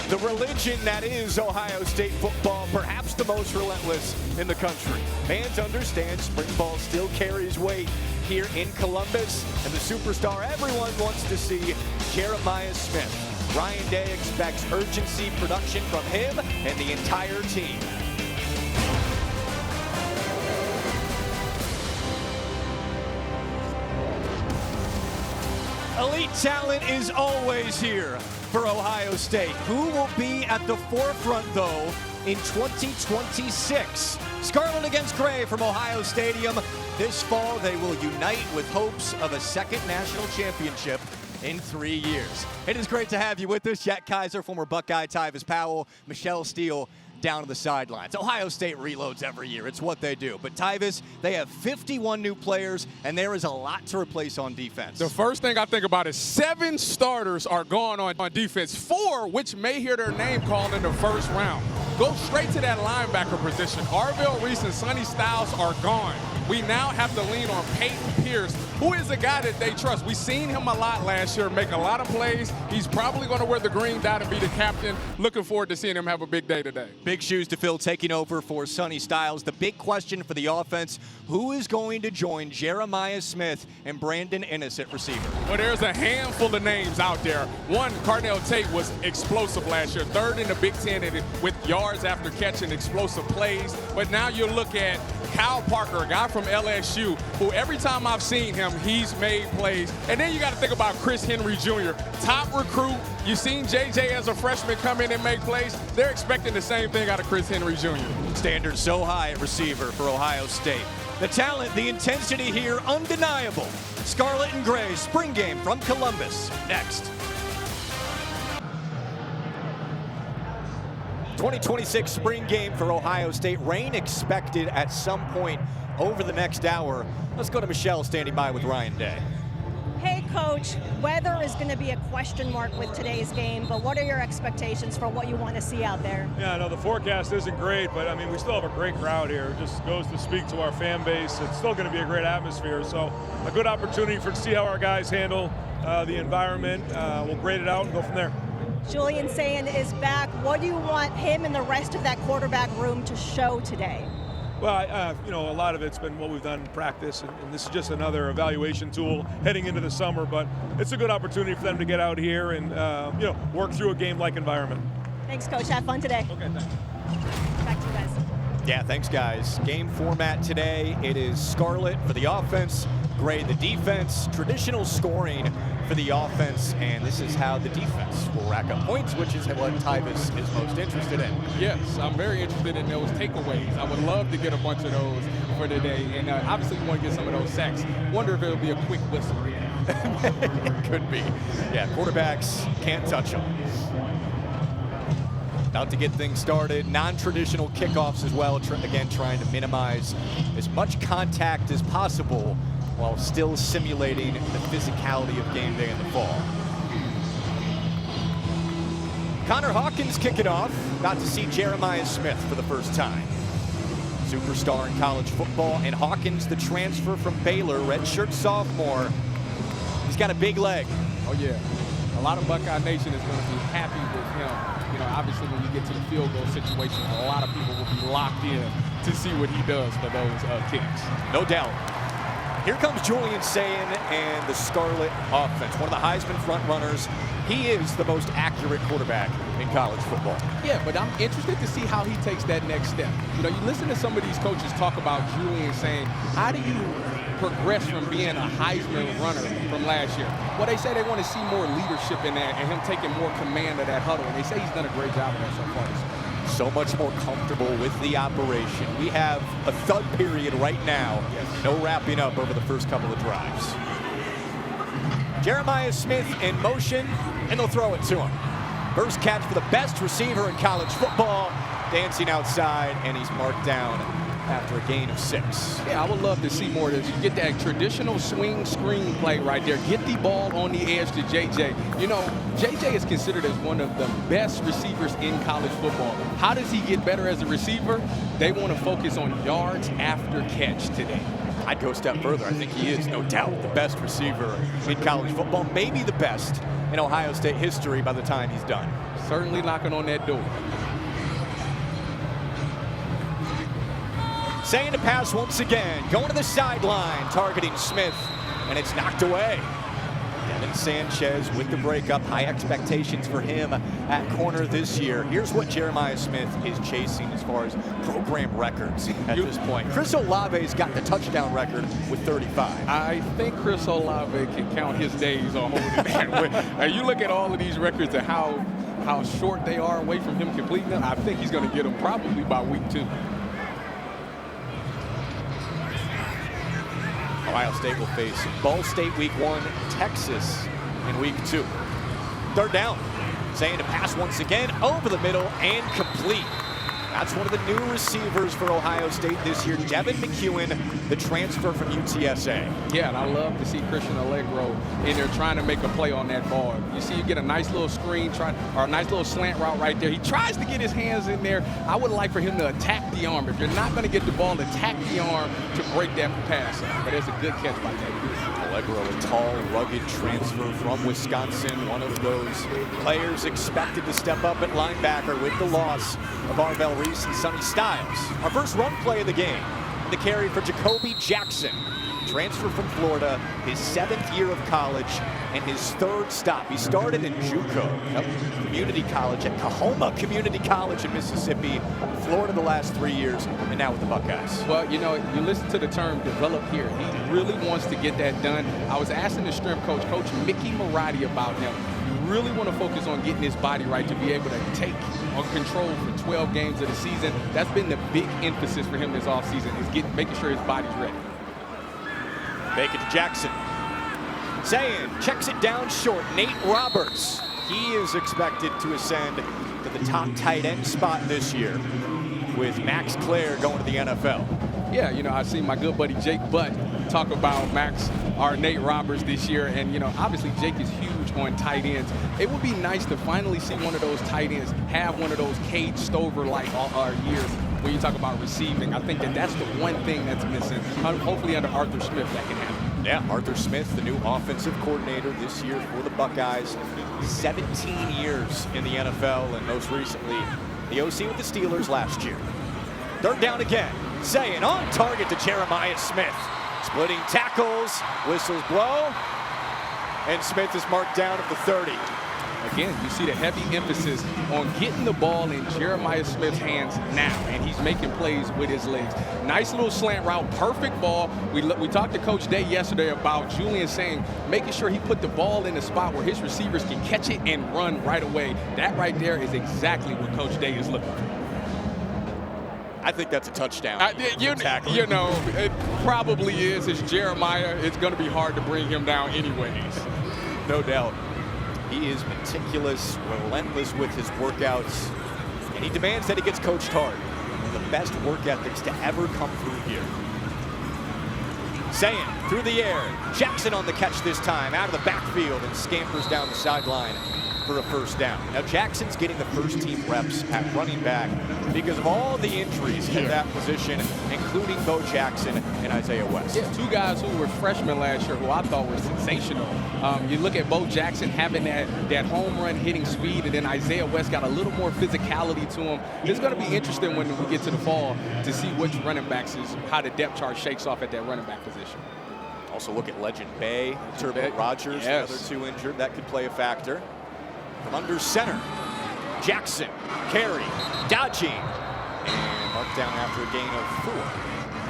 The religion that is Ohio State football, perhaps the most relentless in the country. Fans understand spring ball still carries weight here in Columbus, and the superstar everyone wants to see, Jeremiah Smith. Ryan Day expects urgency production from him and the entire team. Elite talent is always here for Ohio State. Who will be at the forefront, though, in 2026? Scarlet against Clair from Ohio Stadium. This fall, they will unite with hopes of a second national championship in 3 years. It is great to have you with us. Jack Kaiser, former Buckeye, Tyvis Powell, Michelle Steele, down to the sidelines. Ohio State reloads every year. It's what they do. But Tyvis, they have 51 new players, and there is a lot to replace on defense. The first thing I think about is 7 starters are gone on defense, 4 which may hear their name called in the first round. Go straight to that linebacker position. Arvell Reese and Sonny Styles are gone. We now have to lean on Peyton Pierce, who is a guy that they trust. We've seen him a lot last year, make a lot of plays. He's probably going to wear the green dot and be the captain. Looking forward to seeing him have a big day today. Big shoes to fill, taking over for Sonny Styles. The big question for the offense, who is going to join Jeremiah Smith and Brandon Ennis at receiver? Well, there's a handful of names out there. One, Cardinal Tate was explosive last year, 3rd in the Big Ten with yards after catching explosive plays. But now you look at Kyle Parker, a guy from LSU, who every time I've seen him, he's made plays. And then you got to think about Chris Henry Jr., top recruit. You've seen JJ as a freshman come in and make plays. They're expecting the same thing out of Chris Henry Jr. Standard so high at receiver for Ohio State. The talent, the intensity here, undeniable. Scarlet and Gray, spring game from Columbus. Next. 2026 spring game for Ohio State. Rain expected at some point over the next hour. Let's go to Michelle standing by with Ryan Day. Hey, Coach, weather is going to be a question mark with today's game, but what are your expectations for what you want to see out there? Yeah, I know the forecast isn't great, but I mean, we still have a great crowd here. It just goes to speak to our fan base. It's still going to be a great atmosphere, so a good opportunity to see how our guys handle the environment. We'll grade it out and go from there. Julian Sayin is back. What do you want him and the rest of that quarterback room to show today? Well, you know, a lot of it's been what we've done in practice, and this is just another evaluation tool heading into the summer, but it's a good opportunity for them to get out here and, you know, work through a game-like environment. Thanks, Coach. Have fun today. Okay, thanks. Back to you guys. Yeah, thanks, guys. Game format today, it is Scarlet for the offense, Gray the defense, traditional scoring for the offense, and this is how the defense will rack up points, which is what Tyvis is most interested in. Yes, I'm very interested in those takeaways. I would love to get a bunch of those for today, and obviously we want to get some of those sacks. Wonder if it'll be a quick whistle. It could be. Yeah, quarterbacks can't touch them. About to get things started. Non-traditional kickoffs as well. Again, trying to minimize as much contact as possible while still simulating the physicality of game day in the fall. Connor Hawkins kicking off. Got to see Jeremiah Smith for the first time. Superstar in college football, and Hawkins, the transfer from Baylor, redshirt sophomore. He's got a big leg. Oh yeah, a lot of Buckeye Nation is going to be happy with him. You know, obviously when you get to the field goal situation, a lot of people will be locked in to see what he does for those kicks. No doubt. Here comes Julian Sayin and the Scarlet offense. One of the Heisman front runners. He is the most accurate quarterback in college football. Yeah, but I'm interested to see how he takes that next step. You know, you listen to some of these coaches talk about Julian saying, how do you progress from being a Heisman runner from last year? Well, they say they want to see more leadership in that and him taking more command of that huddle. And they say he's done a great job of that so far this year. So much more comfortable with the operation. We have a thud period right now. Yes. No wrapping up over the first couple of drives. Jeremiah Smith in motion, and they'll throw it to him. First catch for the best receiver in college football. Dancing outside, and he's marked down after a gain of 6. Yeah, I would love to see more of this. You get that traditional swing screen play right there. Get the ball on the edge to JJ. You know, JJ is considered as one of the best receivers in college football. How does he get better as a receiver? They want to focus on yards after catch today. I'd go a step further. I think he is, no doubt, the best receiver in college football, maybe the best in Ohio State history by the time he's done. certainly knocking on that door. Saying to pass once again, going to the sideline, targeting Smith, and it's knocked away. Devin Sanchez with the breakup. High expectations for him at corner this year. Here's what Jeremiah Smith is chasing as far as program records at this point. Chris Olave's got the touchdown record with 35. I think Chris Olave can count his days on holding that. Now you look at all of these records and how short they are away from him completing them. I think he's going to get them probably by week 2. Ohio State will face Ball State week 1, Texas in week 2. Third down. Saying to pass once again over the middle and complete. That's one of the new receivers for Ohio State this year, Devin McEwen, the transfer from UTSA. Yeah, and I love to see Christian Allegro in there trying to make a play on that ball. You see, you get a nice little screen, or a nice little slant route right there. He tries to get his hands in there. I would like for him to attack the arm. If you're not going to get the ball, attack the arm to break that pass up. But it's a good catch by that. Allegro, a tall, rugged transfer from Wisconsin, one of those players expected to step up at linebacker with the loss of Arvell Reese and Sonny Styles. Our first run play of the game, the carry for Jacoby Jackson, transfer from Florida, his 7th year of college, and his 3rd stop. He started in JUCO, community college at Kahoma Community College in Mississippi, Florida the last 3 years, and now with the Buckeyes. Well, you know, you listen to the term develop here. He really wants to get that done. I was asking the strength coach, Coach Mickey Marotti, about him. You really want to focus on getting his body right to be able to take control for 12 games of the season. That's been the big emphasis for him this offseason, is making sure his body's ready. Make it to Jackson. Saying, checks it down short. Nate Roberts. He is expected to ascend to the top tight end spot this year with Max Clair going to the NFL. Yeah, you know, I see my good buddy Jake Butt talk about Max, or Nate Roberts this year. And, you know, obviously Jake is huge on tight ends. It would be nice to finally see one of those tight ends have one of those Cade Stover-like all our years when you talk about receiving. I think that's the one thing that's missing. Hopefully under Arthur Smith that can happen. Yeah, Arthur Smith, the new offensive coordinator this year for the Buckeyes. 17 years in the NFL, and most recently the OC with the Steelers last year. Third down again. Saying on target to Jeremiah Smith. Splitting tackles, whistles blow, and Smith is marked down at the 30. Again, you see the heavy emphasis on getting the ball in Jeremiah Smith's hands now, and he's making plays with his legs. Nice little slant route, perfect ball. We talked to Coach Day yesterday about Julian saying, making sure he put the ball in a spot where his receivers can catch it and run right away. That right there is exactly what Coach Day is looking for. I think that's a touchdown. You know, it probably is. It's Jeremiah. It's going to be hard to bring him down anyways. No doubt. He is meticulous, relentless with his workouts, and he demands that he gets coached hard. One of the best work ethics to ever come through here. Saying through the air, Jackson on the catch this time, out of the backfield, and scampers down the sideline for a first down. Now Jackson's getting the first team reps at running back because of all the injuries in that position, including Bo Jackson and Isaiah West. Yeah, 2 guys who were freshmen last year who I thought were sensational. You look at Bo Jackson having that home run hitting speed, and then Isaiah West got a little more physicality to him. It's going to be interesting when we get to the fall to see which running backs how the depth chart shakes off at that running back position. Also look at Legend Bay, Turbo Rogers, the other 2 injured. That could play a factor. From under center, Jackson, carry, dodging, and marked down after a gain of 4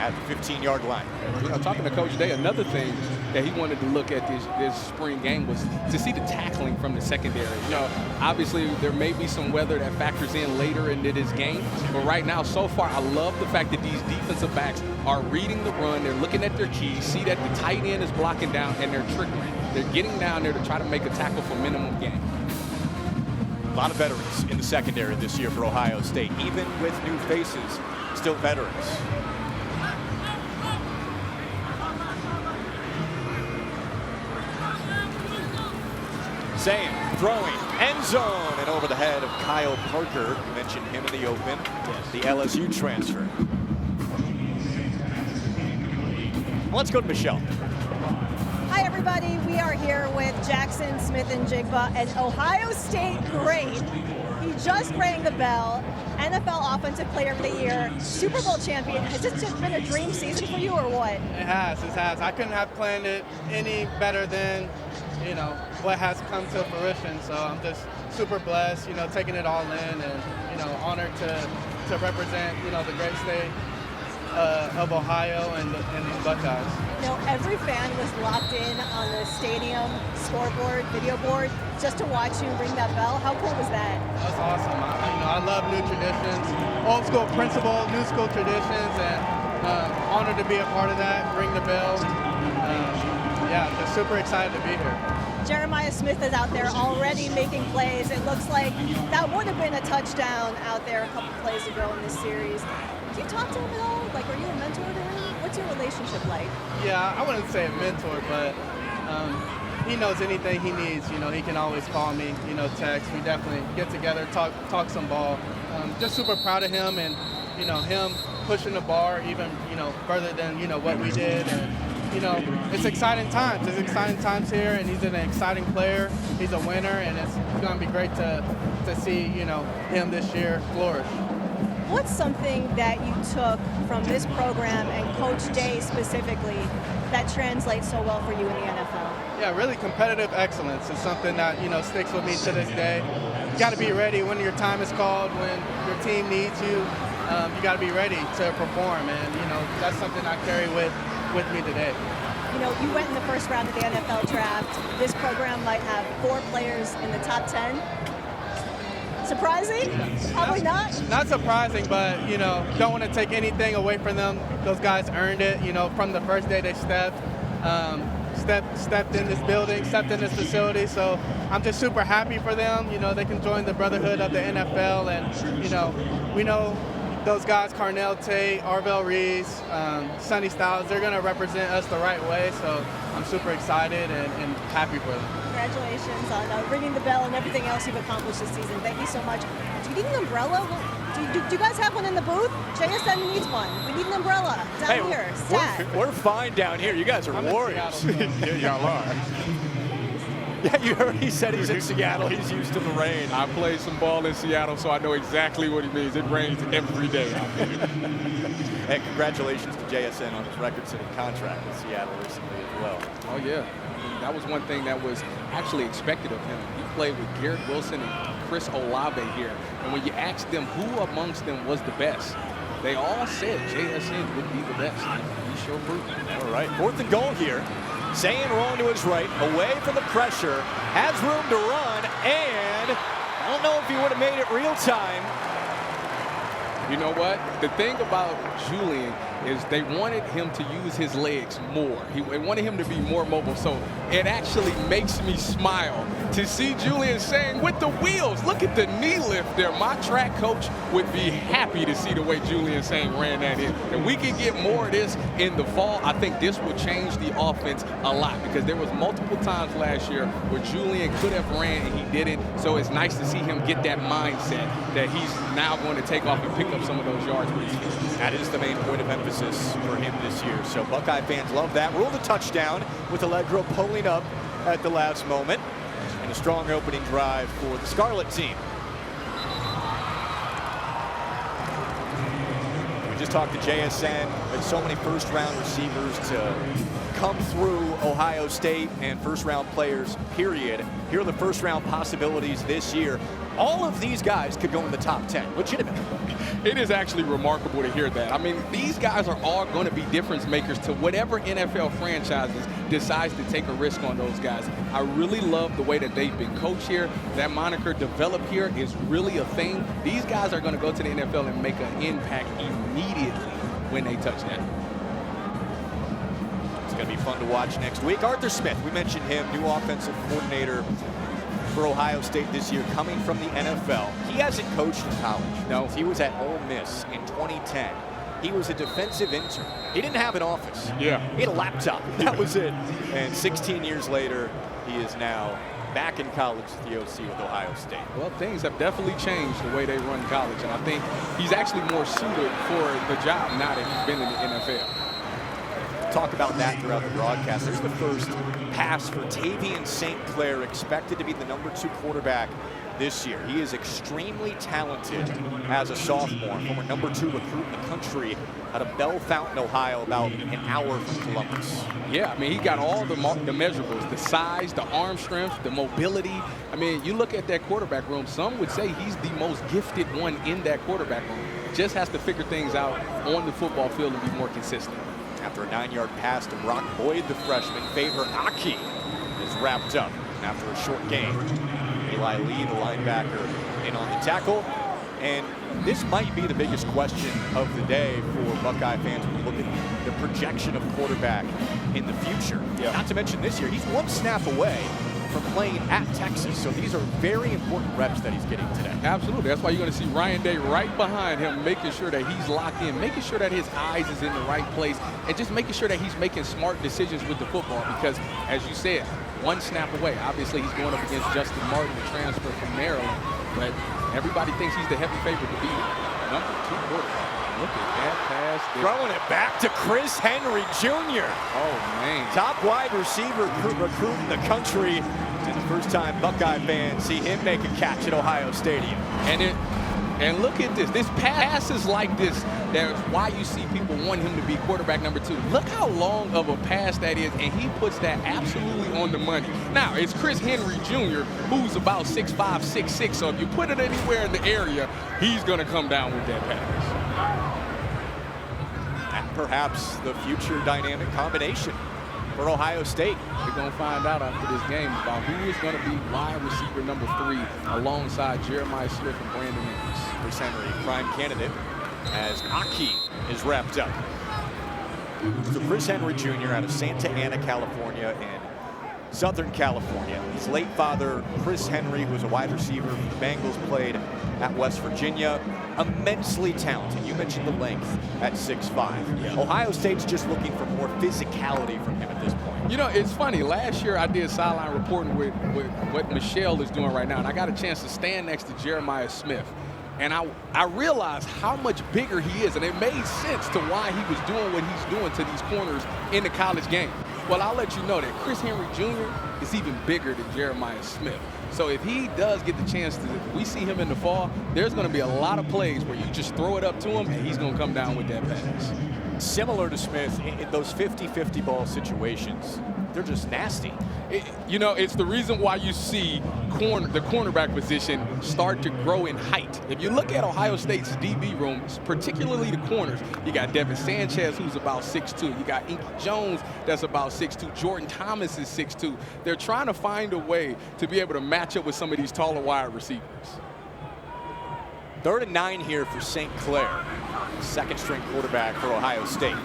at the 15-yard line. You know, talking to Coach Day, another thing that he wanted to look at this spring game was to see the tackling from the secondary. You know, obviously there may be some weather that factors in later into this game, but right now, so far, I love the fact that these defensive backs are reading the run, they're looking at their keys, see that the tight end is blocking down, and they're triggering. They're getting down there to try to make a tackle for minimum gain. A lot of veterans in the secondary this year for Ohio State, even with new faces, still veterans. Saying, throwing, end zone, and over the head of Kyle Parker. You mentioned him in the open, the LSU transfer. Let's go to Michelle. Hi, everybody. We are here with Jackson, Smith, and Jigba, an Ohio State great just rang the bell. NFL Offensive Player of the Year, Super Bowl champion. Has this just been a dream season for you, or what? It has. I couldn't have planned it any better than, what has come to fruition. So I'm just super blessed, taking it all in, and, honored to represent, the great state of Ohio and these Buckeyes. Every fan was locked in on the stadium scoreboard, video board, just to watch you ring that bell. How cool was that? That's awesome. I love new traditions, old school principle, new school traditions, and honored to be a part of that, ring the bell. Just super excited to be here. Jeremiah Smith is out there already making plays. It looks like that would have been a touchdown out there a couple plays ago in this series. Do you talk to him at all? Like, are you a mentor to him? What's your relationship like? Yeah, I wouldn't say a mentor, but he knows anything he needs. He can always call me, text. We definitely get together, talk some ball. Just super proud of him, and, him pushing the bar even, further than, what we did. And, it's exciting times. It's exciting times here, and he's an exciting player. He's a winner, and it's going to be great to see, him this year flourish. What's something that you took from this program and Coach Day specifically that translates so well for you in the NFL? Yeah, really competitive excellence is something that, sticks with me to this day. You got to be ready when your time is called, when your team needs you. You got to be ready to perform, and, that's something I carry with me today. You went in the first round of the NFL draft. This program might have 4 players in the top 10. Surprising? Probably not. Not surprising, but, don't want to take anything away from them. Those guys earned it, from the first day they stepped in this building, stepped in this facility. So I'm just super happy for them. They can join the brotherhood of the NFL, and, we know those guys, Carnell Tate, Arvell Reese, Sonny Styles, they're going to represent us the right way. So I'm super excited and happy for them. Congratulations on ringing the bell and everything else you've accomplished this season. Thank you so much. Do you need an umbrella? Do you guys have one in the booth? JSN needs one. We need an umbrella down here. We're fine down here. You guys are warriors. Yeah, y'all are. Yeah, you heard he said he's in Seattle. He's used to the rain. I played some ball in Seattle, so I know exactly what he means. It rains every day out there. And congratulations to JSN on his record-setting contract with Seattle recently as well. Oh, yeah. I mean, that was one thing that was actually expected of him. He played with Garrett Wilson and Chris Olave here. And when you asked them who amongst them was the best, they all said JSN would be the best. He sure proved it. All right, 4th and goal here. Zayn rolling to his right, away from the pressure, has room to run, and I don't know if he would have made it real time. You know what? The thing about Julian is they wanted him to use his legs more. They wanted him to be more mobile. So it actually makes me smile to see Julian saying with the wheels, look at the knee lift there. My track coach would be happy to see the way Julian Saying ran that in. And we can get more of this in the fall. I think this will change the offense a lot, because there was multiple times last year where Julian could have ran and he didn't. So it's nice to see him get that mindset that he's now going to take off and pick up some of those yards with his feet. That is the main point of emphasis for him this year. So Buckeye fans love that. Ruled a touchdown with Allegro pulling up at the last moment. And a strong opening drive for the Scarlet team. We just talked to JSN. There's so many first-round receivers to come through Ohio State, and first-round players, period. Here are the first-round possibilities this year. All of these guys could go in the top 10, legitimately. It is actually remarkable to hear that. I mean, these guys are all going to be difference makers to whatever NFL franchises decides to take a risk on those guys. I really love the way that they've been coached here. That moniker, develop here, is really a thing. These guys are going to go to the NFL and make an impact immediately when they touch that. It's going to be fun to watch next week. Arthur Smith, we mentioned him, new offensive coordinator for Ohio State this year, coming from the NFL. He hasn't coached in college. No, he was at Ole Miss in 2010. He was a defensive intern. He didn't have an office. Yeah. He had a laptop. That was it. And 16 years later, he is now back in college at the OC with Ohio State. Well, things have definitely changed the way they run college, and I think he's actually more suited for the job now that he's been in the NFL. Talk about that throughout the broadcast. There's the first pass for Tavian St. Clair, expected to be the #2 quarterback this year. He is extremely talented as a sophomore, former #2 recruit in the country out of Bell Fountain, Ohio, about an hour from Columbus. Yeah, I mean, he got all the measurables, the size, the arm strength, the mobility. I mean, you look at that quarterback room, some would say he's the most gifted one in that quarterback room. Just has to figure things out on the football field and be more consistent. After a 9-yard pass to Brock Boyd, the freshman, Favor Aki is wrapped up after a short gain. Eli Lee, the linebacker, in on the tackle. And this might be the biggest question of the day for Buckeye fans when you look at the projection of quarterback in the future. Yeah. Not to mention this year, he's one snap away from playing at Texas. So these are very important reps that he's getting today. Absolutely. That's why you're going to see Ryan Day right behind him, making sure that he's locked in, making sure that his eyes is in the right place, and just making sure that he's making smart decisions with the football. Because, as you said, one snap away. Obviously, he's going up against Justin Martin, the transfer from Maryland, but everybody thinks he's the heavy favorite to beat him. #2 quarterback. Look at that pass. Throwing it back to Chris Henry Jr. Oh, man. Top wide receiver recruit in the country. And the first time Buckeye fans see him make a catch at Ohio Stadium. And look at this. This passes like this. That's why you see people want him to be quarterback #2. Look how long of a pass that is, and he puts that absolutely on the money. Now, it's Chris Henry Jr., who's about 6'5", 6'6", so if you put it anywhere in the area, he's going to come down with that pass. And perhaps the future dynamic combination for Ohio State. We're going to find out after this game about who is going to be wide receiver #3 alongside Jeremiah Smith and Brandon Ennis. Chris Henry, prime candidate, as Aki is wrapped up. So Chris Henry Jr. out of Santa Ana, California, and Southern California. His late father, Chris Henry, who was a wide receiver for the Bengals, played at West Virginia. Immensely talented. You mentioned the length at 6'5". Yeah. Ohio State's just looking for more physicality from him at this point. You know, it's funny. Last year I did sideline reporting with what Michelle is doing right now, and I got a chance to stand next to Jeremiah Smith. And I realized how much bigger he is, and it made sense to why he was doing what he's doing to these corners in the college game. Well, I'll let you know that Chris Henry Jr. is even bigger than Jeremiah Smith. So if he does get the chance to, we see him in the fall, there's going to be a lot of plays where you just throw it up to him, and he's going to come down with that pass. Similar to Smith, in those 50-50 ball situations, they're just nasty. You know, it's the reason why you see the cornerback position start to grow in height. If you look at Ohio State's DB rooms, particularly the corners, you got Devin Sanchez, who's about 6'2". You got Inky Jones, that's about 6'2". Jordan Thomas is 6'2". They're trying to find a way to be able to match up with some of these taller wide receivers. 3rd and 9 here for St. Clair, second-string quarterback for Ohio State.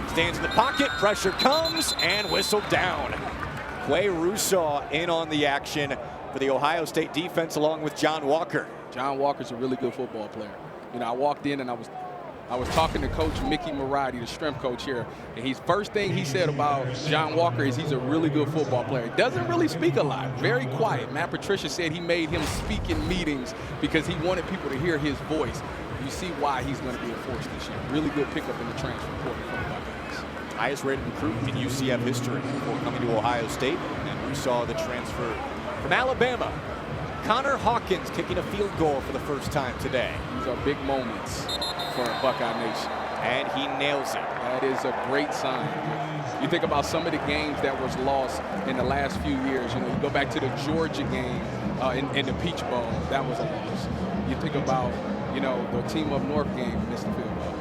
Stands in the pocket, pressure comes, and whistled down. Quay Rousseau in on the action for the Ohio State defense along with John Walker. John Walker's a really good football player. You know, I walked in and I was talking to Coach Mickey Marotti, the strength coach here, and his first thing he said about John Walker is he's a really good football player. He doesn't really speak a lot, very quiet. Matt Patricia said he made him speak in meetings because he wanted people to hear his voice. You see why he's going to be a force this year. Really good pickup in the transfer portal for the Buckeyes. Highest rated recruit in UCF history before coming to Ohio State. And we saw the transfer from Alabama. Connor Hawkins kicking a field goal for the first time today. These are big moments for Buckeye Nation. And he nails it. That is a great sign. You think about some of the games that was lost in the last few years. You know, you go back to the Georgia game in the Peach Bowl. That was a loss. You think about, you know, the Team Up North game, missed the field goal.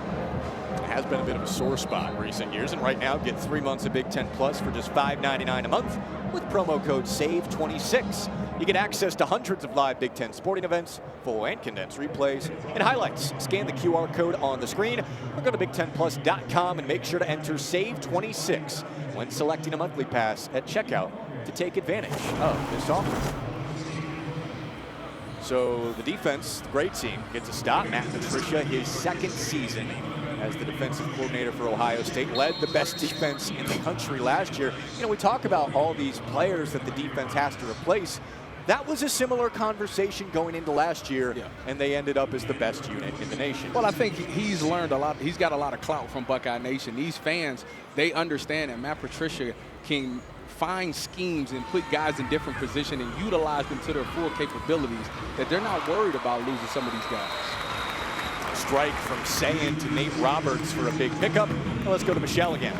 Has been a bit of a sore spot in recent years, and right now get 3 months of Big Ten Plus for just $5.99 a month with promo code SAVE26. You get access to hundreds of live Big Ten sporting events, full and condensed replays, and highlights. Scan the QR code on the screen or go to BigTenPlus.com and make sure to enter SAVE26 when selecting a monthly pass at checkout to take advantage of this offer. So the defense, the great team, gets a stop. Matt Patricia, his second season as the defensive coordinator for Ohio State, led the best defense in the country last year. You know, we talk about all these players that the defense has to replace. That was a similar conversation going into last year, and they ended up as the best unit in the nation. Well, I think he's learned a lot. He's got a lot of clout from Buckeye Nation. These fans, they understand that Matt Patricia can find schemes and put guys in different positions and utilize them to their full capabilities, that they're not worried about losing some of these guys. Strike from Sayin to Nate Roberts for a big pickup. Now let's go to Michelle again.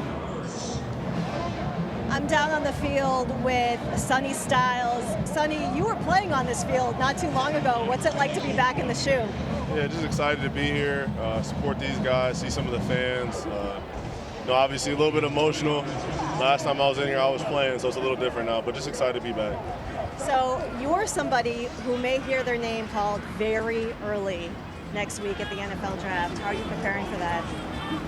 I'm down on the field with Sonny Styles. Sonny, you were playing on this field not too long ago. What's it like to be back in the shoe? Yeah, just excited to be here, support these guys, see some of the fans. Obviously a little bit emotional. Last time I was in here, I was playing, so it's a little different now, but just excited to be back. So you're somebody who may hear their name called very early next week at the NFL draft. How are you preparing for that?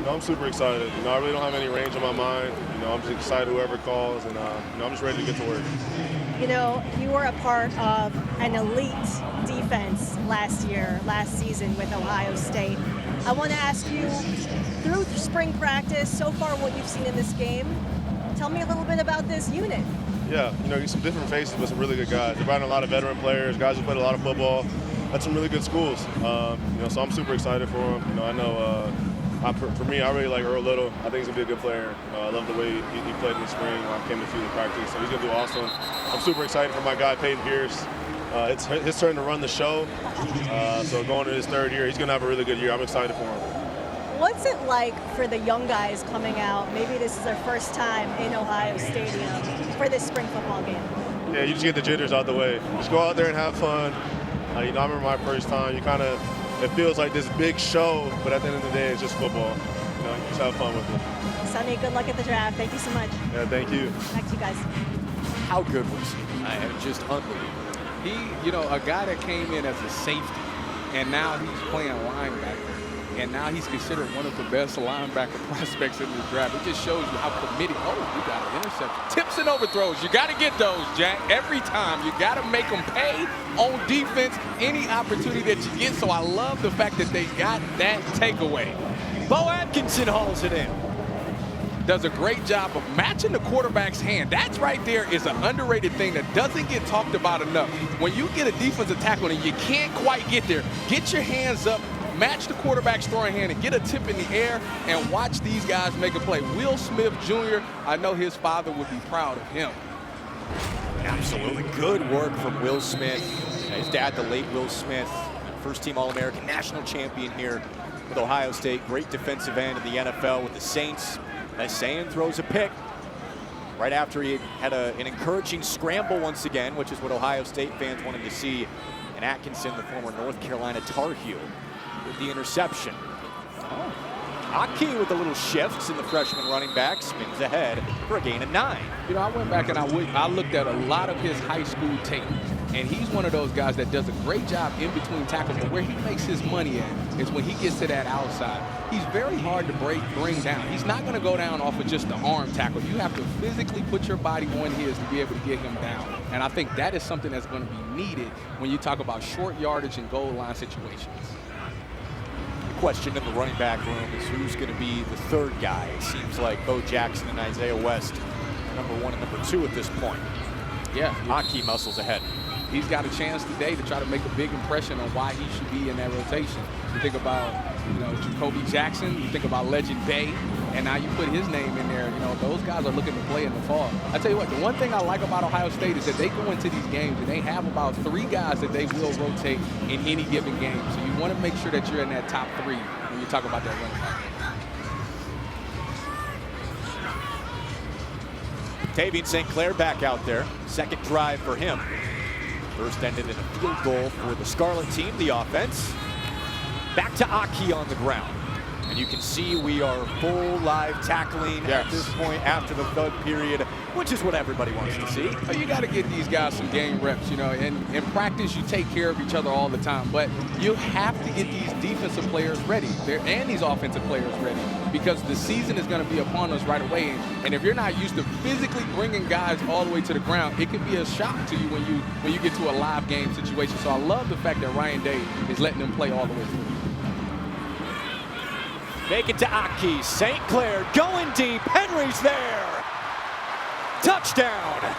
I'm super excited. I really don't have any range in my mind. I'm just excited whoever calls, and I'm just ready to get to work. You were a part of an elite defense last season with Ohio State. I want to ask you, through spring practice, so far what you've seen in this game, tell me a little bit about this unit. Yeah, some different faces, but some really good guys. They're bringing a lot of veteran players, guys who played a lot of football at some really good schools. So I'm super excited for them. I know. For me, I really like Earl Little. I think he's going to be a good player. I love the way he played in the spring when I came to field practice. So he's going to do awesome. I'm super excited for my guy, Peyton Pierce. It's his turn to run the show. So going to his third year, he's going to have a really good year. I'm excited for him. What's it like for the young guys coming out? Maybe this is their first time in Ohio Stadium for this spring football game. Yeah, you just get the jitters out the way. Just go out there and have fun. I remember my first time. It feels like this big show, but at the end of the day, it's just football. You just have fun with it. Sonny, good luck at the draft. Thank you so much. Yeah, thank you. Back to you guys. How good was he? Just unbelievable. He, a guy that came in as a safety, and now he's playing linebacker. And now he's considered one of the best linebacker prospects in the draft. It just shows you how committed. Oh, you got an interception. Tips and overthrows. You got to get those, Jack. Every time. You got to make them pay on defense any opportunity that you get. So I love the fact that they got that takeaway. Bo Atkinson hauls it in. Does a great job of matching the quarterback's hand. That's right there is an underrated thing that doesn't get talked about enough. When you get a defensive tackle and you can't quite get there, get your hands up, match the quarterback's throwing hand, and get a tip in the air and watch these guys make a play. Will Smith Jr., I know his father would be proud of him. Absolutely good work from Will Smith. His dad, the late Will Smith, first-team All-American, national champion here with Ohio State. Great defensive end in the NFL with the Saints. As Sayin throws a pick right after he had an encouraging scramble once again, which is what Ohio State fans wanted to see. And Atkinson, the former North Carolina Tar Heel, with the interception. Aki with the little shifts in the freshman running back, spins ahead for a gain of 9. I went back and I looked at a lot of his high school tape, and he's one of those guys that does a great job in between tackles, but where he makes his money at is when he gets to that outside. He's very hard to bring down. He's not going to go down off of just the arm tackle. You have to physically put your body on his to be able to get him down, and I think that is something that's going to be needed when you talk about short yardage and goal line situations. Question in the running back room is who's going to be the third guy. It seems like Bo Jackson and Isaiah West, number 1 and number 2 at this point. Yeah. Aki muscles ahead. He's got a chance today to try to make a big impression on why he should be in that rotation. You think about, Jacoby Jackson, you think about Legend Bay, and now you put his name in there. Those guys are looking to play in the fall. I tell you what, the one thing I like about Ohio State is that they go into these games and they have about 3 guys that they will rotate in any given game. So you want to make sure that you're in that top 3 when you talk about that running back. Tavian St. Clair back out there. Second drive for him. First ended in a field goal for the Scarlet team, the offense. Back to Aki on the ground. And you can see we are full live tackling at this point after the thud period, which is what everybody wants to see. You got to get these guys some game reps, and in practice you take care of each other all the time, but you have to get these defensive players ready and these offensive players ready, because the season is going to be upon us right away, and if you're not used to physically bringing guys all the way to the ground, it can be a shock to you when you get to a live game situation. So I love the fact that Ryan Day is letting them play all the way through. Make it to Aki. St. Clair going deep. Henry's there. Touchdown.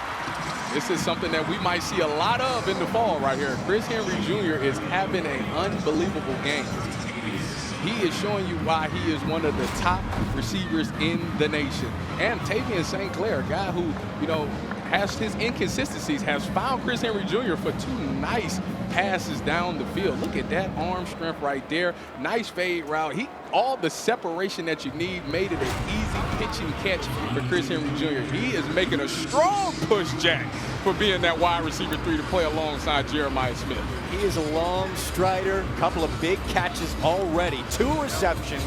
This is something that we might see a lot of in the fall right here. Chris Henry Jr. is having an unbelievable game. he is showing you why he is one of the top receivers in the nation. And Tavian St. Clair, a guy who, you know, has his inconsistencies, has found Chris Henry Jr. for 2 nice passes down the field. Look at that arm strength right there. Nice fade route. All the separation that you need, made it an easy pitch and catch for Chris Henry Jr. He is making a strong push, Jack, for being that wide receiver 3 to play alongside Jeremiah Smith. He is a long strider, a couple of big catches already. 2 receptions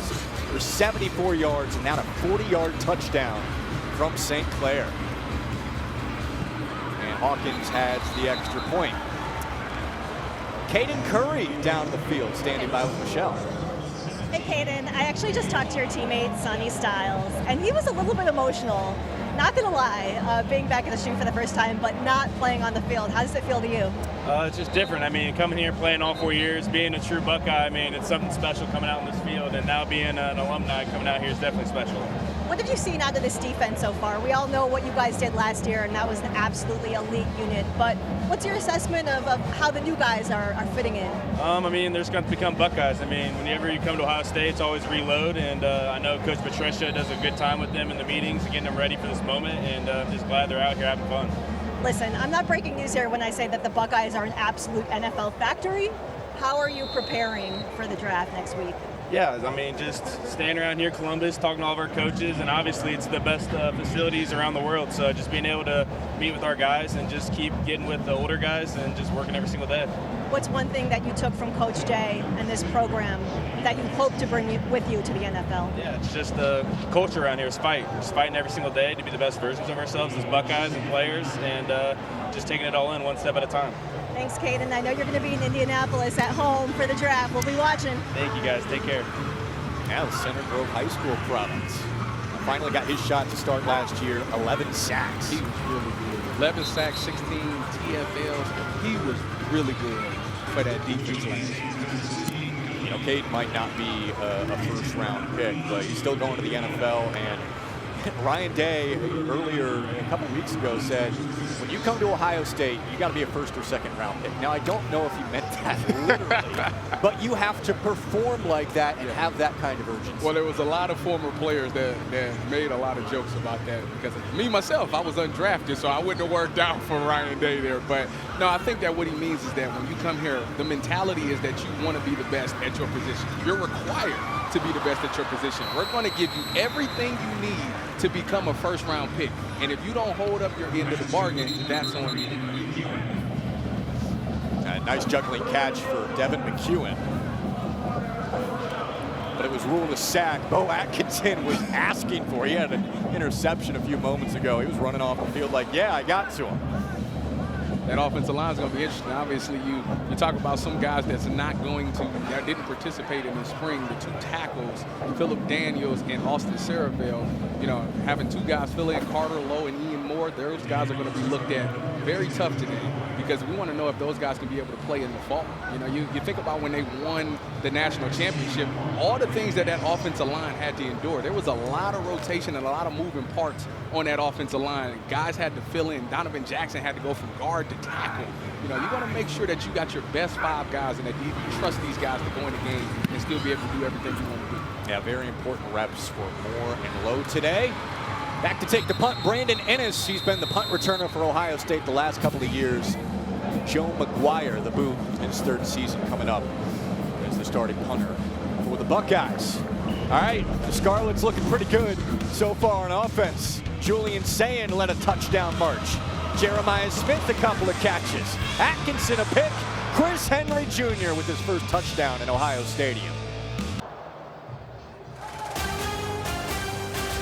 for 74 yards and now a 40-yard touchdown from St. Clair. And Hawkins has the extra point. Caden Curry down the field, standing by with Michelle. Hey, Caden, I actually just talked to your teammate, Sonny Styles, and he was a little bit emotional. Not gonna lie, being back in the shoe for the first time, but not playing on the field. How does it feel to you? It's just different. I mean, coming here, playing all 4 years, being a true Buckeye, I mean, it's something special coming out in this field, and now being an alumni coming out here is definitely special. What have you seen out of this defense so far? We all know what you guys did last year, and that was an absolutely elite unit. But what's your assessment of how the new guys are fitting in? I mean, they're just going to become Buckeyes. I mean, whenever you come to Ohio State, it's always reload, and I know Coach Patricia does a good time with them in the meetings and getting them ready for this moment, and I'm just glad they're out here having fun. Listen, I'm not breaking news here when I say that the Buckeyes are an absolute NFL factory. How are you preparing for the draft next week? Yeah, I mean, just staying around here, Columbus, talking to all of our coaches, and obviously it's the best facilities around the world. So just being able to meet with our guys and just keep getting with the older guys and just working every single day. What's one thing that you took from Coach Jay and this program that you hope to bring with you to the NFL? Yeah, it's just the culture around here is fight. We're just fighting every single day to be the best versions of ourselves as Buckeyes and players, and just taking it all in one step at a time. Thanks, Caden. I know you're going to be in Indianapolis at home for the draft. We'll be watching. Thank you, guys. Take care. Now Center Grove High School product. Finally got his shot to start last year. 11 sacks. He was really good. 11 sacks, 16 TFLs. He was really good for that defense last year. You know, Cade might not be a first-round pick, but he's still going to the NFL. And Ryan Day earlier, a couple weeks ago, said, when you come to Ohio State, you got to be a first or second round pick. Now, I don't know if he meant that literally, but you have to perform like that and have that kind of urgency. Well, there was a lot of former players that made a lot of jokes about that, because me, myself, I was undrafted, so I wouldn't have worked out for Ryan Day there. But, no, I think that what he means is that when you come here, the mentality is that you want to be the best at your position. You're required to be the best at your position. We're going to give you everything you need to become a first-round pick. And if you don't hold up your end of the bargain, that's on you. Nice juggling catch for Devin McEwen. But it was ruled a sack. Bo Atkinson was asking for it. He had an interception a few moments ago. He was running off the field like, yeah, I got to him. That offensive line is going to be interesting. Obviously, you talk about some guys that didn't participate in the spring. The 2 tackles, Phillip Daniels and Austin Saravel, you know, having 2 guys fill in, Carter Lowe and Ian Moore, those guys are going to be looked at very tough today, because we want to know if those guys can be able to play in the fall. You know, you think about when they won the national championship, all the things that offensive line had to endure. There was a lot of rotation and a lot of moving parts on that offensive line. Guys had to fill in. Donovan Jackson had to go from guard to tackle. You know, you want to make sure that you got your best 5 guys and that you trust these guys to go in the game and still be able to do everything you want to do. Yeah, very important reps for Moore and Lowe today. Back to take the punt, Brandon Ennis. He's been the punt returner for Ohio State the last couple of years. Joe McGuire, the boot, in his 3rd season coming up as the starting punter for the Buckeyes. All right, the Scarlet's looking pretty good so far on offense. Julian Sayin led a touchdown march. Jeremiah Smith, a couple of catches. Atkinson, a pick. Chris Henry Jr. with his first touchdown in Ohio Stadium.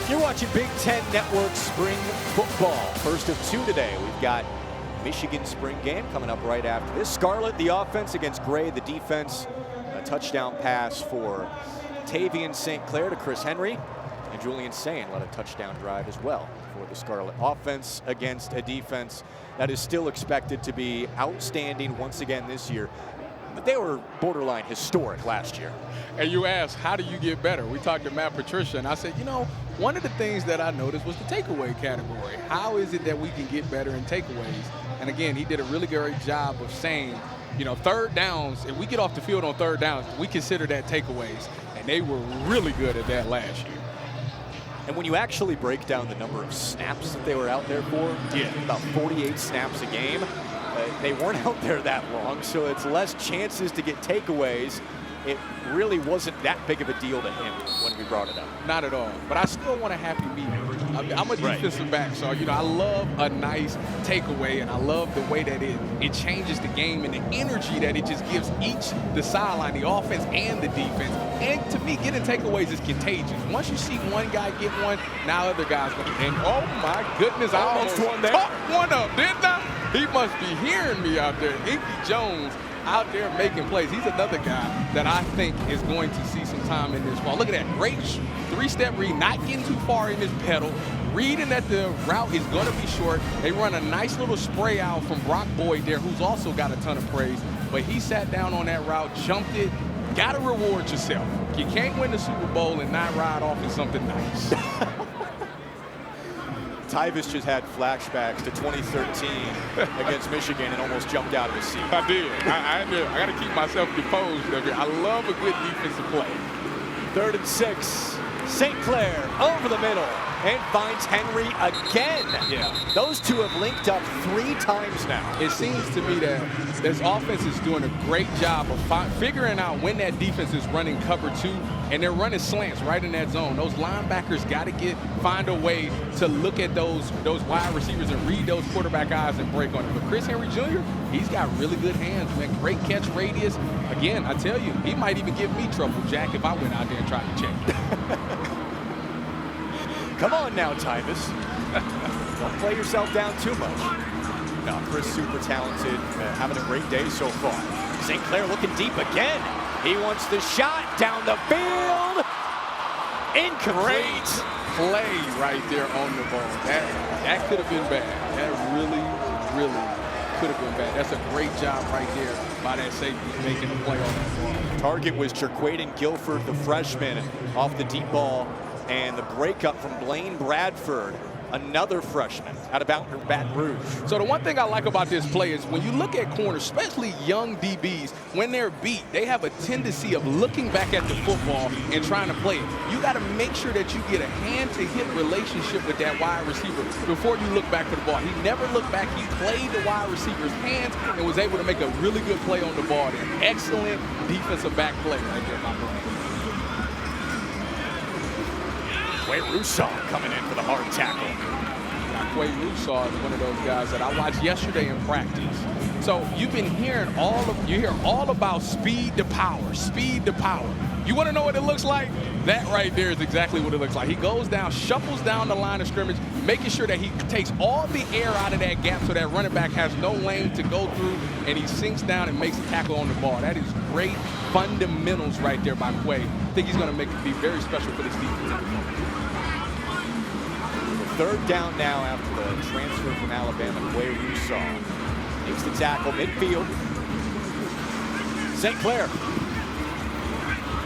You're watching Big Ten Network Spring Football. First of 2 today. We've got Michigan spring game coming up right after this. Scarlet, the offense against Gray, the defense. A touchdown pass for Tavian St. Clair to Chris Henry. And Julian Sayin led a touchdown drive as well for the Scarlet offense against a defense that is still expected to be outstanding once again this year. But they were borderline historic last year. And you asked, how do you get better? We talked to Matt Patricia, and I said, you know, one of the things that I noticed was the takeaway category. How is it that we can get better in takeaways? And again, he did a really great job of saying, You know, third downs, if we get off the field on third downs, we consider that takeaways. And they were really good at that last year. And when you actually break down the number of snaps that they were out there for, about 48 snaps a game, they weren't out there that long, so it's less chances to get takeaways. It really wasn't that big of a deal to him when we brought it up. Not at all. But I still want a happy medium. I'm a defensive back, so, you know, I love a nice takeaway, and I love the way that it changes the game and the energy that it just gives the sideline, the offense and the defense. And to me, getting takeaways is contagious. Once you see one guy get one, now other guys go. And oh my goodness, I almost talked one up, didn't I? He must be hearing me out there. Inky Jones out there making plays. He's another guy that I think is going to see some time in this ball. Look at that, great three-step read, not getting too far in his pedal, reading that the route is going to be short. They run a nice little spray out from Brock Boyd there, who's also got a ton of praise. But he sat down on that route, jumped it. Got to reward yourself. You can't win the Super Bowl and not ride off in something nice. Tyvis just had flashbacks to 2013 against Michigan and almost jumped out of his seat. I did. I did. I got to keep myself composed. I love a good defensive play. 3rd and 6. St. Clair over the middle and finds Henry again. Yeah. Those two have linked up 3 times now. It seems to me that this offense is doing a great job of figuring out when that defense is running cover 2, and they're running slants right in that zone. Those linebackers got to find a way to look at those wide receivers and read those quarterback eyes and break on them. But Chris Henry Jr., he's got really good hands, man. Great catch radius. Again, I tell you, he might even give me trouble, Jack, if I went out there and tried to check. Come on now, Tyvis. Don't play yourself down too much. No, Chris, super talented, having a great day so far. St. Clair looking deep again. He wants the shot down the field. Incomplete. Play right there on the ball. That could have been bad. That really, really could have been bad. That's a great job right there by that safety making the play on that ball. Target was Jerquaden Guilford, the freshman, off the deep ball. And the breakup from Blaine Bradford, another freshman out of Baton Rouge. So the one thing I like about this play is when you look at corners, especially young DBs, when they're beat, they have a tendency of looking back at the football and trying to play it. You got to make sure that you get a hand-to-hip relationship with that wide receiver before you look back for the ball. He never looked back. He played the wide receiver's hands and was able to make a really good play on the ball there. Excellent defensive back play right there by Blaine. Quay Rousseau coming in for the hard tackle. Quay Rousseau is one of those guys that I watched yesterday in practice. So you've been hearing you hear all about speed to power, speed to power. You want to know what it looks like? That right there is exactly what it looks like. He goes down, shuffles down the line of scrimmage, making sure that he takes all the air out of that gap so that running back has no lane to go through, and he sinks down and makes a tackle on the ball. That is great fundamentals right there by Quay. I think he's going to make it be very special for this defense. 3rd down now after the transfer from Alabama, Quay Rousseau. Makes the tackle midfield. St. Clair.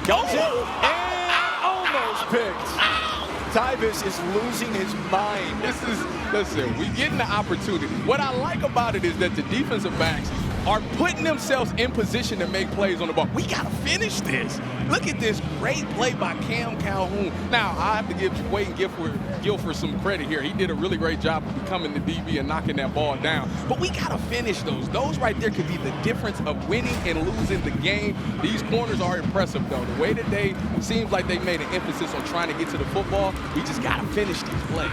Goes it and almost picked. Tyvis is losing his mind. Listen, we getting the opportunity. What I like about it is that the defensive backs are putting themselves in position to make plays on the ball. We got to finish this. Look at this great play by Cam Calhoun. Now, I have to give Quay Guilford some credit here. He did a really great job of becoming the DB and knocking that ball down. But we got to finish those. Those right there could be the difference of winning and losing the game. These corners are impressive, though. The way that they seems like they made an emphasis on trying to get to the football, we just got to finish these plays.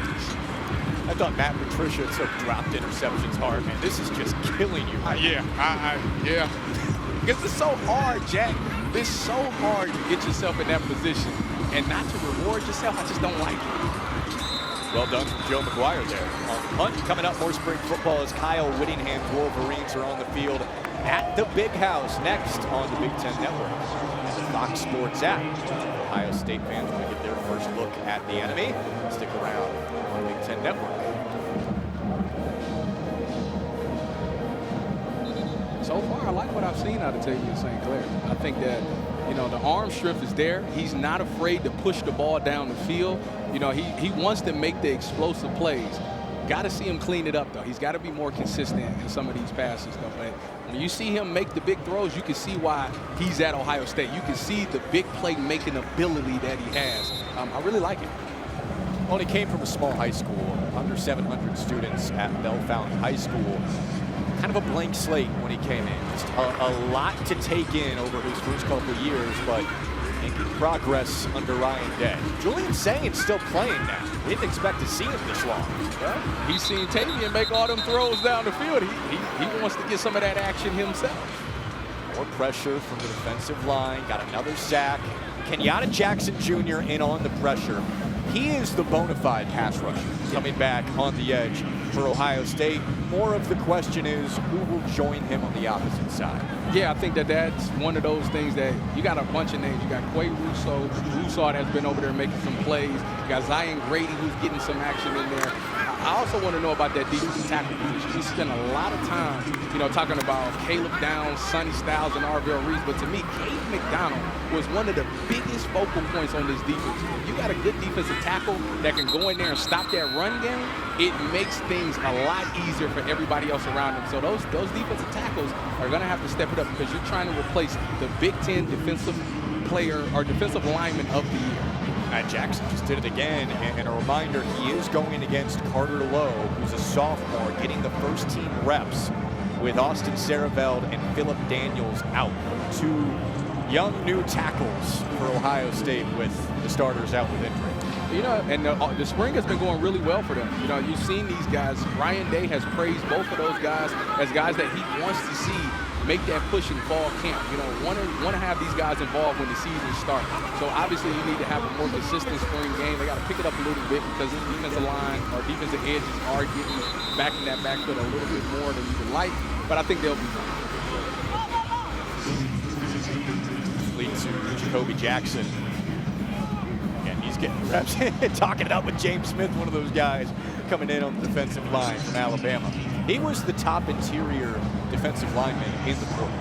I thought Matt Patricia took dropped interceptions hard, man. This is just killing you. Yeah. Because it's so hard, Jack. It's so hard to get yourself in that position and not to reward yourself. I just don't like it. Well done from Joe McGuire there. On punt coming up, more spring football as Kyle Whittingham's Wolverines are on the field at the Big House next on the Big Ten Network and the Fox Sports app. Ohio State fans want to get their first look at the enemy. Stick around on the Big Ten Network. So far, I like what I've seen out of Tavion St. Clair. I think that, you know, the arm strength is there. He's not afraid to push the ball down the field. You know, he wants to make the explosive plays. Got to see him clean it up, though. He's got to be more consistent in some of these passes, though. But when you see him make the big throws, you can see why he's at Ohio State. You can see the big play-making ability that he has. I really like it. Well, he came from a small high school, under 700 students at Bellefonte High School. Kind of a blank slate when he came in. Just a lot to take in over his first couple of years, but making progress under Ryan Day. Julian Saint's still playing now. We didn't expect to see him this long. Well, he's seen Tavian make all them throws down the field. He wants to get some of that action himself. More pressure from the defensive line. Got another sack. Kenyatta Jackson Jr. in on the pressure. He is the bona fide pass rusher coming back on the edge for Ohio State. More of the question is who will join him on the opposite side. Yeah, I think that's one of those things that you got a bunch of names. You got Quay Rousseau that's been over there making some plays. You got Zion Grady who's getting some action in there. I also want to know about that defensive tackle position. We spent a lot of time, talking about Caleb Downs, Sonny Styles, and Arvell Reese. But to me, Cade McDonald was one of the biggest focal points on this defense. If you got a good defensive tackle that can go in there and stop that run game, it makes things a lot easier for everybody else around them. So those defensive tackles are going to have to step it up because you're trying to replace the Big Ten defensive player or defensive lineman of the year. Jackson just did it again, and a reminder, he is going against Carter Lowe, who's a sophomore, getting the first team reps with Austin Saraveld and Phillip Daniels out. Two young new tackles for Ohio State with the starters out with injury. And the spring has been going really well for them. You've seen these guys. Ryan Day has praised both of those guys as guys that he wants to see make that push in fall camp. Want to have these guys involved when the season starts. So obviously you need to have a more consistent spring game. They got to pick it up a little bit because this defensive line or defensive edges are getting back in that backfield a little bit more than you would like. But I think they'll be fine. Leads to Jacoby Jackson. And he's getting reps, talking it up with James Smith, one of those guys coming in on the defensive line from Alabama. He was the top interior defensive lineman in the quarter.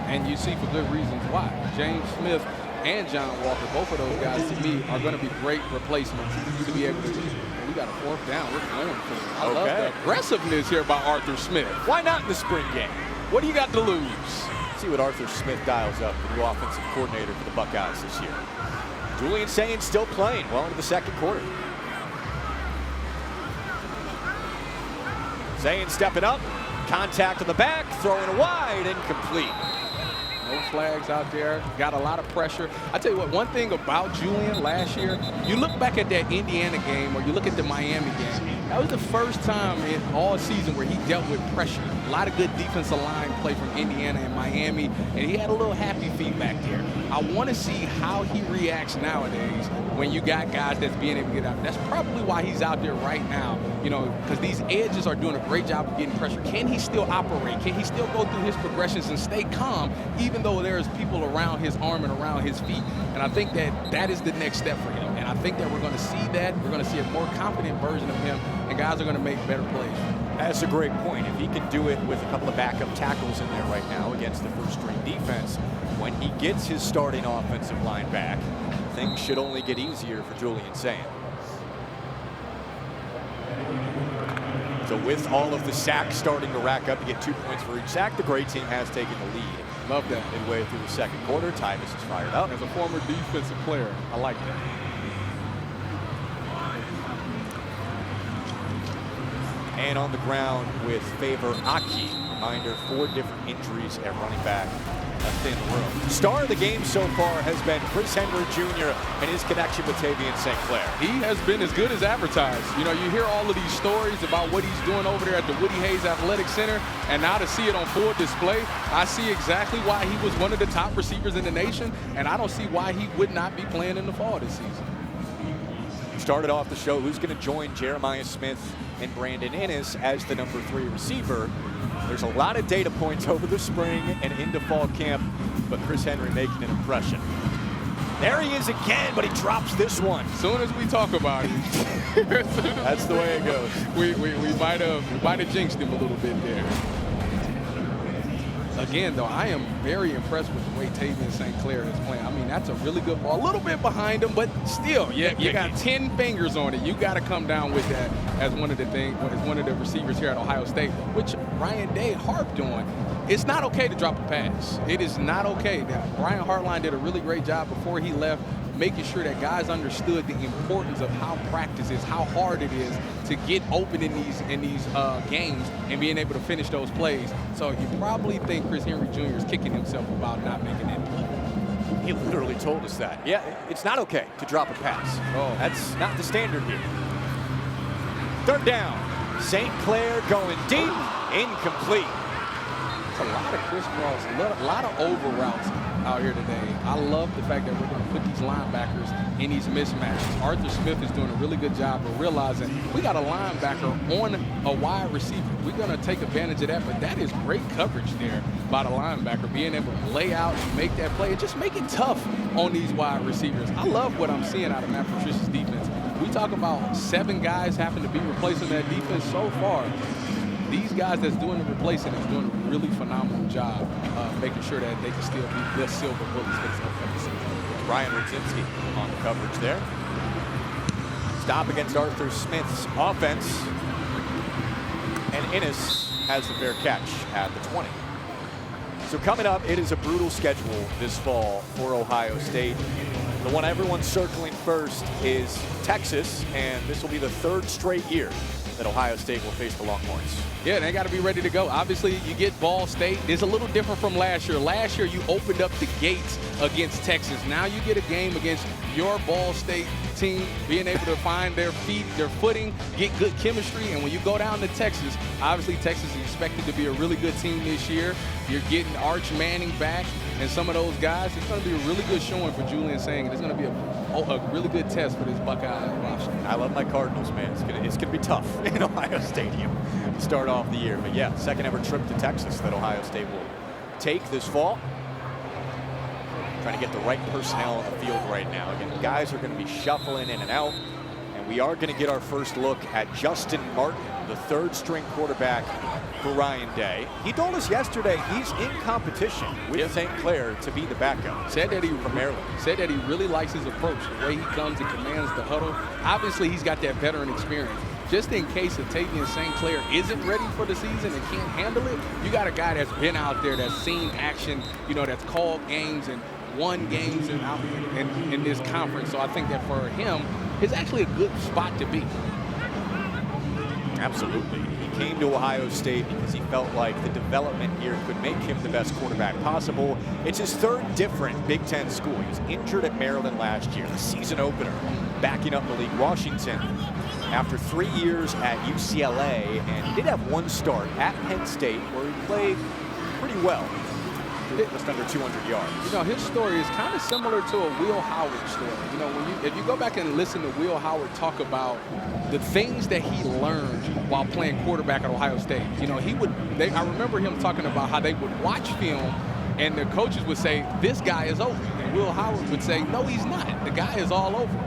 And you see for good reasons why. James Smith and John Walker, both of those guys to me are going to be great replacements to be able to do. We got a fourth down. We're going for it. I love the aggressiveness here by Arthur Smith. Why not in the spring game? What do you got to lose? See what Arthur Smith dials up, the new offensive coordinator for the Buckeyes this year. Julian Saint still playing well into the second quarter. Saint stepping up, contact on the back, throwing it wide, incomplete. No flags out there, got a lot of pressure. I tell you what, one thing about Julian last year, you look back at that Indiana game or you look at the Miami game, that was the first time in all season where he dealt with pressure. A lot of good defensive line play from Indiana and Miami, and he had a little happy feet back there. I want to see how he reacts nowadays when you got guys that's being able to get out. That's probably why he's out there right now, because these edges are doing a great job of getting pressure. Can he still operate? Can he still go through his progressions and stay calm, even though there's people around his arm and around his feet? And I think that is the next step for him. And I think that we're going to see that. We're going to see a more confident version of him, and guys are going to make better plays. That's a great point. If he can do it with a couple of backup tackles in there right now against the first-string defense, when he gets his starting offensive line back, things should only get easier for Julian Saint. So with all of the sacks starting to rack up, you get 2 points for each sack. The gray team has taken the lead. Love that. Midway through the second quarter, Tyvus is fired up. As a former defensive player, I like that. And on the ground with Favor Aki. Reminder, 4 different injuries at running back. A thin room. Star of the game so far has been Chris Henry Jr. and his connection with Tavian St. Clair. He has been as good as advertised. You hear all of these stories about what he's doing over there at the Woody Hayes Athletic Center, and now to see it on full display, I see exactly why he was one of the top receivers in the nation, and I don't see why he would not be playing in the fall this season. Started off the show, who's going to join Jeremiah Smith and Brandon Ennis as the number 3 receiver. There's a lot of data points over the spring and into fall camp, but Chris Henry making an impression. There he is again, but he drops this one. As soon as we talk about it. That's the way it goes. We might have jinxed him a little bit there. Again, though, I am very impressed with the way Tavian St. Clair is playing. I mean, that's a really good ball. A little bit behind him, but still, you got 10 fingers on it. You got to come down with that as one of the receivers here at Ohio State, which Ryan Day harped on. It's not okay to drop a pass. It is not okay. Now, Brian Hartline did a really great job before he left, making sure that guys understood the importance of how practice is, how hard it is to get open in these games and being able to finish those plays. So you probably think Chris Henry Jr. is kicking himself about not making that play. He literally told us that. Yeah, it's not okay to drop a pass. Oh. That's not the standard here. Third down. St. Clair going deep, incomplete. It's a lot of crisscross, a lot of over routes out here today. I love the fact that we're going to put these linebackers in these mismatches. Arthur Smith is doing a really good job of realizing we got a linebacker on a wide receiver. We're going to take advantage of that, but that is great coverage there by the linebacker, being able to lay out and make that play and just make it tough on these wide receivers. I love what I'm seeing out of Matt Patricia's defense. We talk about 7 guys having to be replacing that defense so far. These guys that's doing the replacing is doing a really phenomenal job making sure that they can still be the silver bullets for the season. Ryan Rudzinski on the coverage there. Stop against Arthur Smith's offense. And Innes has the fair catch at the 20. So coming up, it is a brutal schedule this fall for Ohio State. The one everyone's circling first is Texas, and this will be the 3rd straight year that Ohio State will face the Longhorns. Yeah, they got to be ready to go. Obviously, you get Ball State. It's a little different from last year. Last year, you opened up the gates against Texas. Now you get a game against your Ball State team, being able to find their feet, their footing, get good chemistry. And when you go down to Texas, obviously Texas is expected to be a really good team this year. You're getting Arch Manning back and some of those guys. It's going to be a really good showing for Julian Saying. It's going to be a really good test for this Buckeye roster. I love my Cardinals, man. It's gonna be tough in Ohio Stadium to start off the year. But yeah, 2nd ever trip to Texas that Ohio State will take this fall. Trying to get the right personnel on the field right now. Again, guys are going to be shuffling in and out. And we are going to get our first look at Justin Martin, the 3rd string quarterback for Ryan Day. He told us yesterday he's in competition with St. Clair to be the backup. Said that he from Maryland. Said that he really likes his approach, the way he comes and commands the huddle. Obviously, he's got that veteran experience. Just in case if Tavian St. Clair isn't ready for the season and can't handle it, you got a guy that's been out there, that's seen action, that's called games and won games in this conference. So I think that for him, it's actually a good spot to be. Absolutely. He came to Ohio State because he felt like the development here could make him the best quarterback possible. It's his 3rd different Big Ten school. He was injured at Maryland last year, the season opener, backing up Malik Washington after 3 years at UCLA, and he did have 1 start at Penn State where he played pretty well. Just under 200 yards. His story is kind of similar to a Will Howard story. If you go back and listen to Will Howard talk about the things that he learned while playing quarterback at Ohio State, I remember him talking about how they would watch film and the coaches would say, this guy is open. And Will Howard would say, no, he's not. The guy is all over.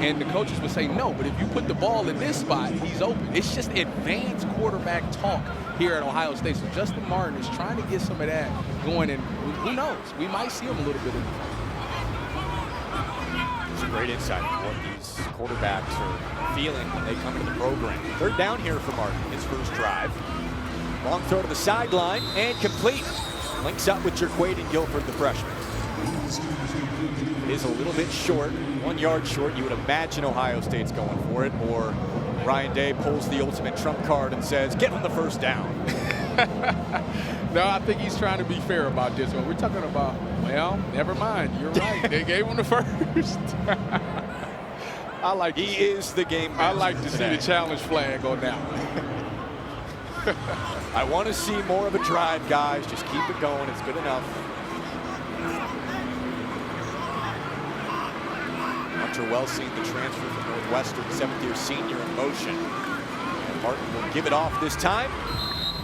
And the coaches would say, no, but if you put the ball in this spot, he's open. It's just advanced quarterback talk here at Ohio State. So Justin Martin is trying to get some of that going, and who knows? We might see him a little bit of it. It's a great insight on what these quarterbacks are feeling when they come into the program. 3rd down here for Martin, his 1st drive. Long throw to the sideline and complete. Links up with Jerquaden Guilford, the freshman. It is a little bit short, 1 yard short. You would imagine Ohio State's going for it, or Ryan Day pulls the ultimate trump card and says, get him the 1st down. No, I think he's trying to be fair about this one. We're talking about, well, never mind. You're right. They gave him the 1st. I like he is the game master. I like to see the challenge flag go down. I want to see more of a drive, guys. Just keep it going. It's good enough. Hunter Welsing, the transfer from Northwestern, 7th-year senior in motion. And Martin will give it off this time,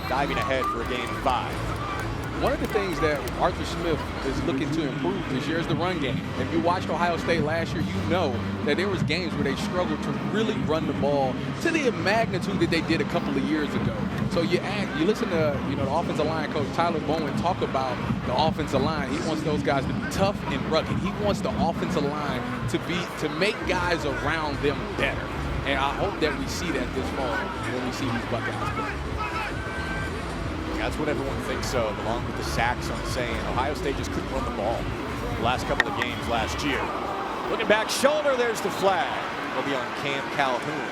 diving ahead for a gain of 5. one of the things that Arthur Smith is looking to improve this year is the run game. If you watched Ohio State last year, you know that there was games where they struggled to really run the ball to the magnitude that they did a couple of years ago. So you listen to the offensive line coach Tyler Bowen talk about the offensive line. He wants those guys to be tough and rugged. He wants the offensive line to make guys around them better. And I hope that we see that this fall when we see these Buckeyes play. That's what everyone thinks of, along with the sacks on saying Ohio State just couldn't run the ball the last couple of games last year. Looking back shoulder, there's the flag. It'll be on Cam Calhoun.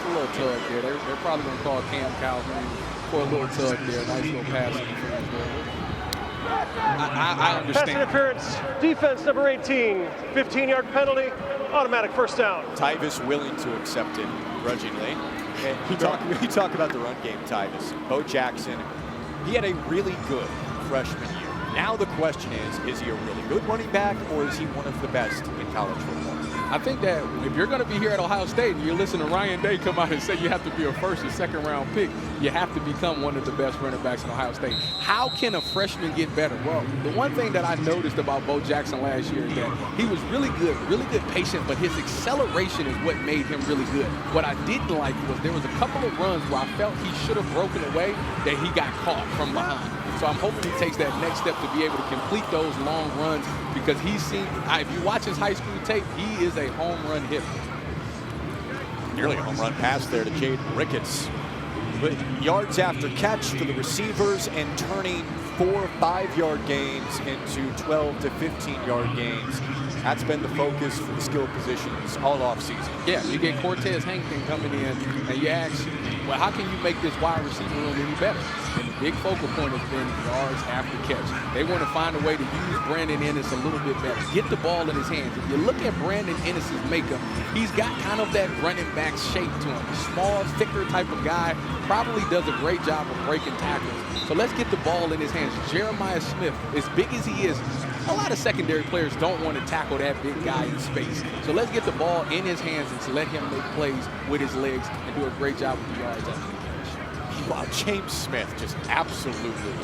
A little tug there. They're probably going to call Cam Calhoun for a little tug there. Nice little pass interference there. I understand. Pass interference, defense number 18, 15-yard penalty, automatic first down. Tyvis willing to accept it grudgingly. You talk about the run game, Tyvis. Bo Jackson, he had a really good freshman year. Now the question is he a really good running back, or is he one of the best in college football? I think that if you're going to be here at Ohio State and you're listening to Ryan Day come out and say you have to be a first or second round pick, you have to become one of the best running backs in Ohio State. How can a freshman get better? Well, the one thing that I noticed about Bo Jackson last year is that he was really good patient, but his acceleration is what made him really good. What I didn't like was there was a couple of runs where I felt he should have broken away that he got caught from behind. So I'm hoping he takes that next step to be able to complete those long runs, because if you watch his high school tape, he is a home run hitter. Nearly a home run pass there to Jade Ricketts. But yards after catch for the receivers and turning 4 5-yard gains into 12 to 15-yard gains. That's been the focus for the skill positions all offseason. Yeah, you get Cortez Hankton coming in, and you ask, well, how can you make this wide receiver room any better? And the big focal point has been yards after catch. They want to find a way to use Brandon Ennis a little bit better. Get the ball in his hands. If you look at Brandon Ennis's makeup, he's got kind of that running back shape to him. A small, thicker type of guy, probably does a great job of breaking tackles. So let's get the ball in his hands. Jeremiah Smith, as big as he is, a lot of secondary players don't want to tackle that big guy in space. So let's get the ball in his hands and let him make plays with his legs and do a great job with the yards after the catch. Wow, James Smith just absolutely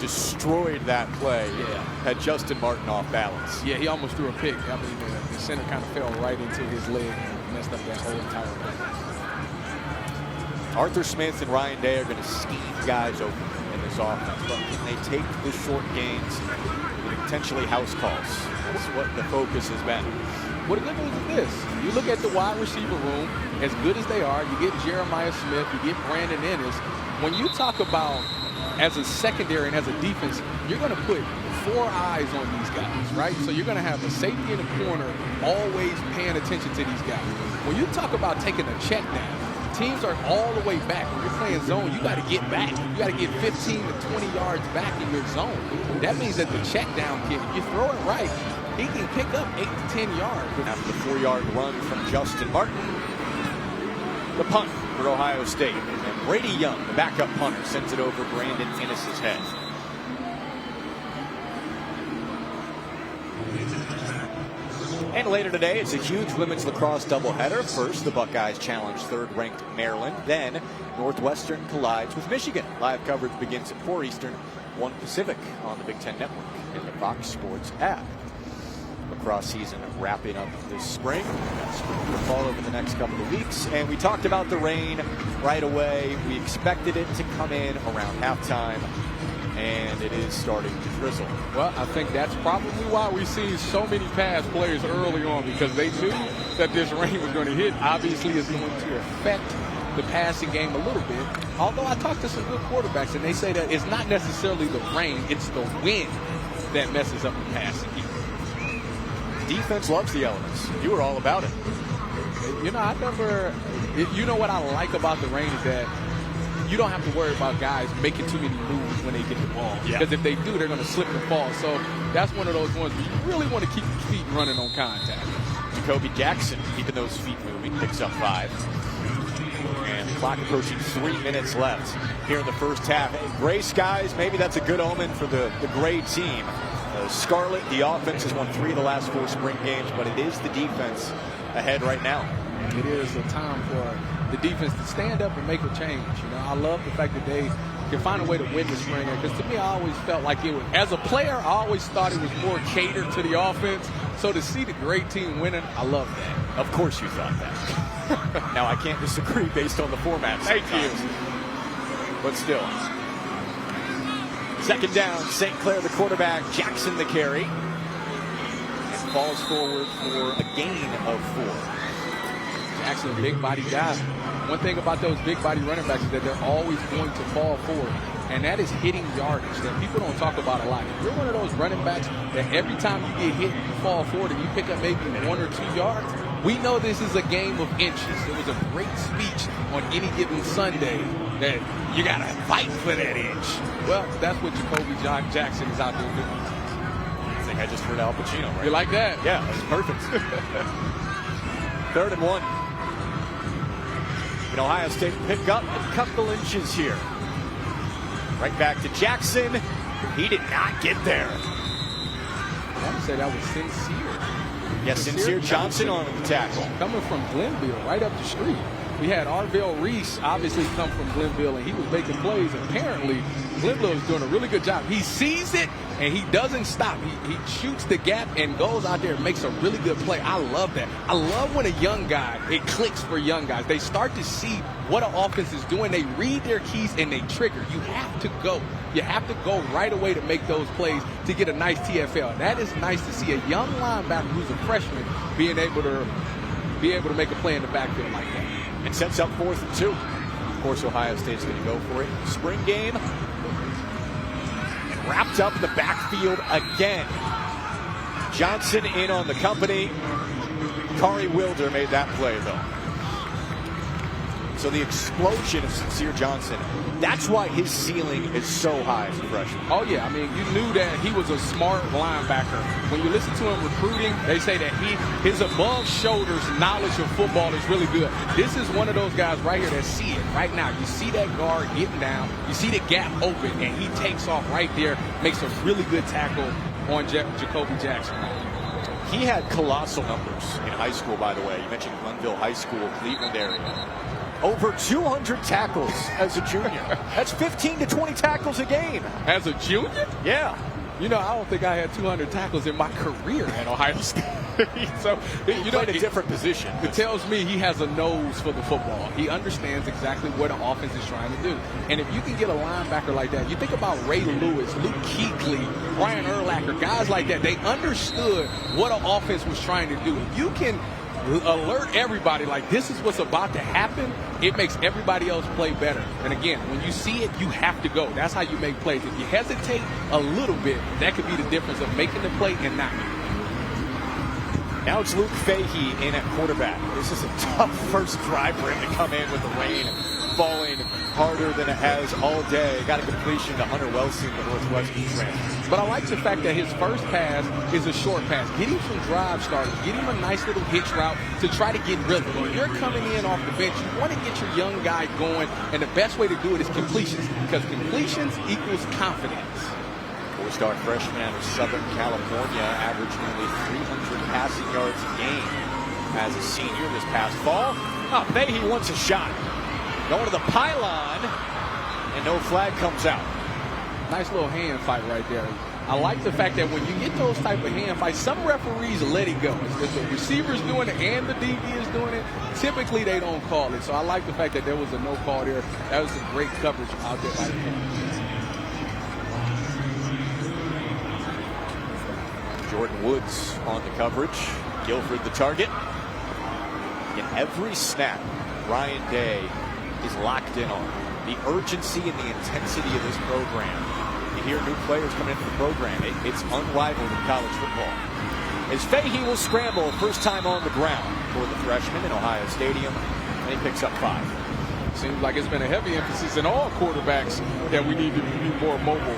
destroyed that play. Yeah. Had Justin Martin off balance. Yeah, he almost threw a pick. I mean, the center kind of fell right into his leg and messed up that whole entire play. Arthur Smith and Ryan Day are going to scheme guys open in this offense, but can they take the short gains and potentially house calls? That's what the focus has been. Well, the good news is this. You look at the wide receiver room, as good as they are, you get Jeremiah Smith, you get Brandon Ennis. When you talk about as a secondary and as a defense, you're going to put 4 eyes on these guys, right? So you're going to have a safety in the corner always paying attention to these guys. When you talk about taking a check down, teams are all the way back. When you're playing zone, you got to get back. You got to get 15 to 20 yards back in your zone. That means that the check down kid, if you throw it right, he can pick up 8 to 10 yards. After the 4-yard run from Justin Martin, the punt for Ohio State. And Brady Young, the backup punter, sends it over Brandon Ennis' head. And later today, it's a huge women's lacrosse doubleheader. First, the Buckeyes challenge third-ranked Maryland. Then, Northwestern collides with Michigan. Live coverage begins at 4 Eastern, 1 Pacific on the Big Ten Network and the Fox Sports app. Lacrosse season wrapping up this spring. Spring will fall over the next couple of weeks. And we talked about the rain right away. We expected it to come in around halftime, and it is starting to drizzle. Well, I think that's probably why we see so many pass players early on, because they knew that this rain was going to hit. Obviously, it's going to affect the passing game a little bit. Although I talked to some good quarterbacks, and they say that it's not necessarily the rain, it's the wind that messes up the passing game. Defense loves the elements. You were all about it. You know what I like about the rain is that you don't have to worry about guys making too many moves when they get the ball. Because if they do, they're going to slip and fall. So that's one of those ones where you really want to keep your feet running on contact. Jacoby Jackson keeping those feet moving, picks up 5. And the clock approaching 3 minutes left here in the first half. Hey, gray skies, maybe that's a good omen for the gray team. Scarlet, the offense, has won 3 of the last 4 spring games, but it is the defense ahead right now. It is a time for the defense to stand up and make a change. You know, I love the fact that they can find a way to win the spring game. Because to me, I always felt like it was, as a player, I always thought it was more catered to the offense. So to see the great team winning, I love that. Of course you thought that. Now, I can't disagree based on the format. Thank you. But still. Second down, St. Clair the quarterback, Jackson the carry. And falls forward for a gain of 4. Jackson, big body guy. One thing about those big body running backs is that they're always going to fall forward. And that is hitting yardage that people don't talk about a lot. If you're one of those running backs that every time you get hit, you fall forward and you pick up maybe 1 or 2 yards, we know this is a game of inches. There was a great speech on Any Given Sunday that you got to fight for that inch. Well, that's what Jacoby Jackson is out there doing. I think I just heard Al Pacino, right? You like that? Yeah, that's perfect. 3rd and 1. And Ohio State pick up a couple inches here. Right back to Jackson. He did not get there. I want to say that was Sincere. Yes, Sincere Johnson on the tackle. Coming from Glenville, right up the street. We had Arvell Reese obviously come from Glenville, and he was making plays. Apparently, Glenville is doing a really good job. He sees it, and he doesn't stop. He shoots the gap and goes out there and makes a really good play. I love that. I love when a young guy, it clicks for young guys. They start to see what an offense is doing. They read their keys, and they trigger. You have to go. You have to go right away to make those plays to get a nice TFL. That is nice to see a young linebacker who's a freshman being able to make a play in the backfield like that. And sets up 4th and 2. Of course, Ohio State's going to go for it. Spring game. And wrapped up the backfield again. Johnson in on the company. Kari Wilder made that play, though. So the explosion of Sincere Johnson, that's why his ceiling is so high as a freshman. Oh, yeah. I mean, you knew that he was a smart linebacker. When you listen to him recruiting, they say that his above-shoulders knowledge of football is really good. This is one of those guys right here that see it right now. You see that guard getting down. You see the gap open, and he takes off right there, makes a really good tackle on Jacoby Jackson. He had colossal numbers in high school, by the way. You mentioned Glenville High School, Cleveland area. Over 200 tackles as a junior. That's 15 to 20 tackles a game. As a junior? Yeah. You know, I don't think I had 200 tackles in my career at Ohio State. So, you played a different position. It tells me he has a nose for the football. He understands exactly what the offense is trying to do. And if you can get a linebacker like that, you think about Ray Lewis, Luke Kuechly, Brian Urlacher, guys like that. They understood what an offense was trying to do. If you can alert everybody like this is what's about to happen, it makes everybody else play better. And again, when you see it, you have to go. That's how you make plays. If you hesitate a little bit, that could be the difference of making the play and not making it. Now it's Luke Fahey in at quarterback. This is a tough first drive for him to come in with the rain falling harder than it has all day. Got a completion to Hunter Welsing, the Northwestern transfer. But I like the fact that his first pass is a short pass. Get him some drive starters. Get him a nice little hitch route to try to get rhythm. When you're coming in off the bench, you want to get your young guy going, and the best way to do it is completions, because completions equals confidence. Four-star freshman out of Southern California, averaged nearly 300 passing yards a game as a senior this past fall. Oh, Fahey wants a shot. Going to the pylon, and no flag comes out. Nice little hand fight right there. I like the fact that when you get those type of hand fights, some referees let it go. If the receiver's doing it and the DB is doing it, typically they don't call it. So I like the fact that there was a no call there. That was some great coverage out there by the defense. Jordan Woods on the coverage. Guilford the target. In every snap, Ryan Day is locked in on the urgency and the intensity of this program. You hear new players coming into the program. It's unrivaled in college football. As Fahey will scramble first time on the ground for the freshman in Ohio Stadium, and he picks up 5. Seems like it's been a heavy emphasis in all quarterbacks that we need to be more mobile.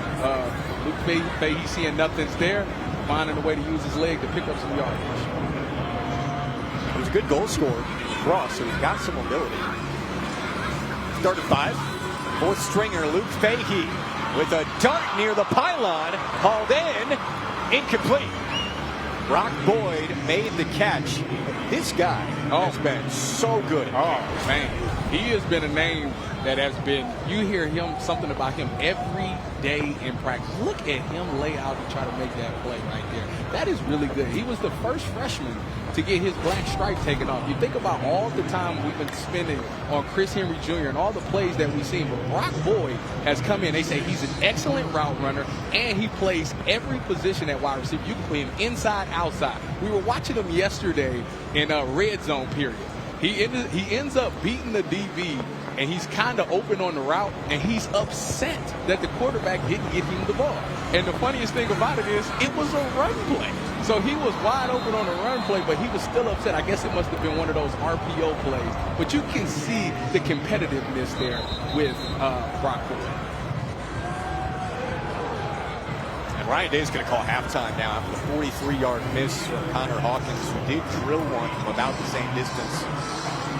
Luke Fahey seeing nothing's there, finding a way to use his leg to pick up some yardage. It was a good goal scorer across, so he's got some mobility. Start at 5. Fourth stringer Luke Fahey with a dart near the pylon, hauled in, incomplete. Brock Boyd made the catch. This guy has been so good. Oh, man. He has been a name that has been, you hear him, something about him every day in practice. Look at him lay out and try to make that play right there. That is really good. He was the first freshman to get his black stripe taken off. You think about all the time we've been spending on Chris Henry Jr. and all the plays that we've seen, but Brock Boyd has come in. They say he's an excellent route runner, and he plays every position at wide receiver. You can play him inside, outside. We were watching him yesterday in a red zone period. He ends up beating the DB, and he's kind of open on the route, and he's upset that the quarterback didn't get him the ball. And the funniest thing about it is it was a run play. So he was wide open on a run play, but he was still upset. I guess it must have been one of those RPO plays. But you can see the competitiveness there with Brock Boyd. And Ryan Day's going to call halftime now after the 43-yard miss from Connor Hawkins, who did drill one from about the same distance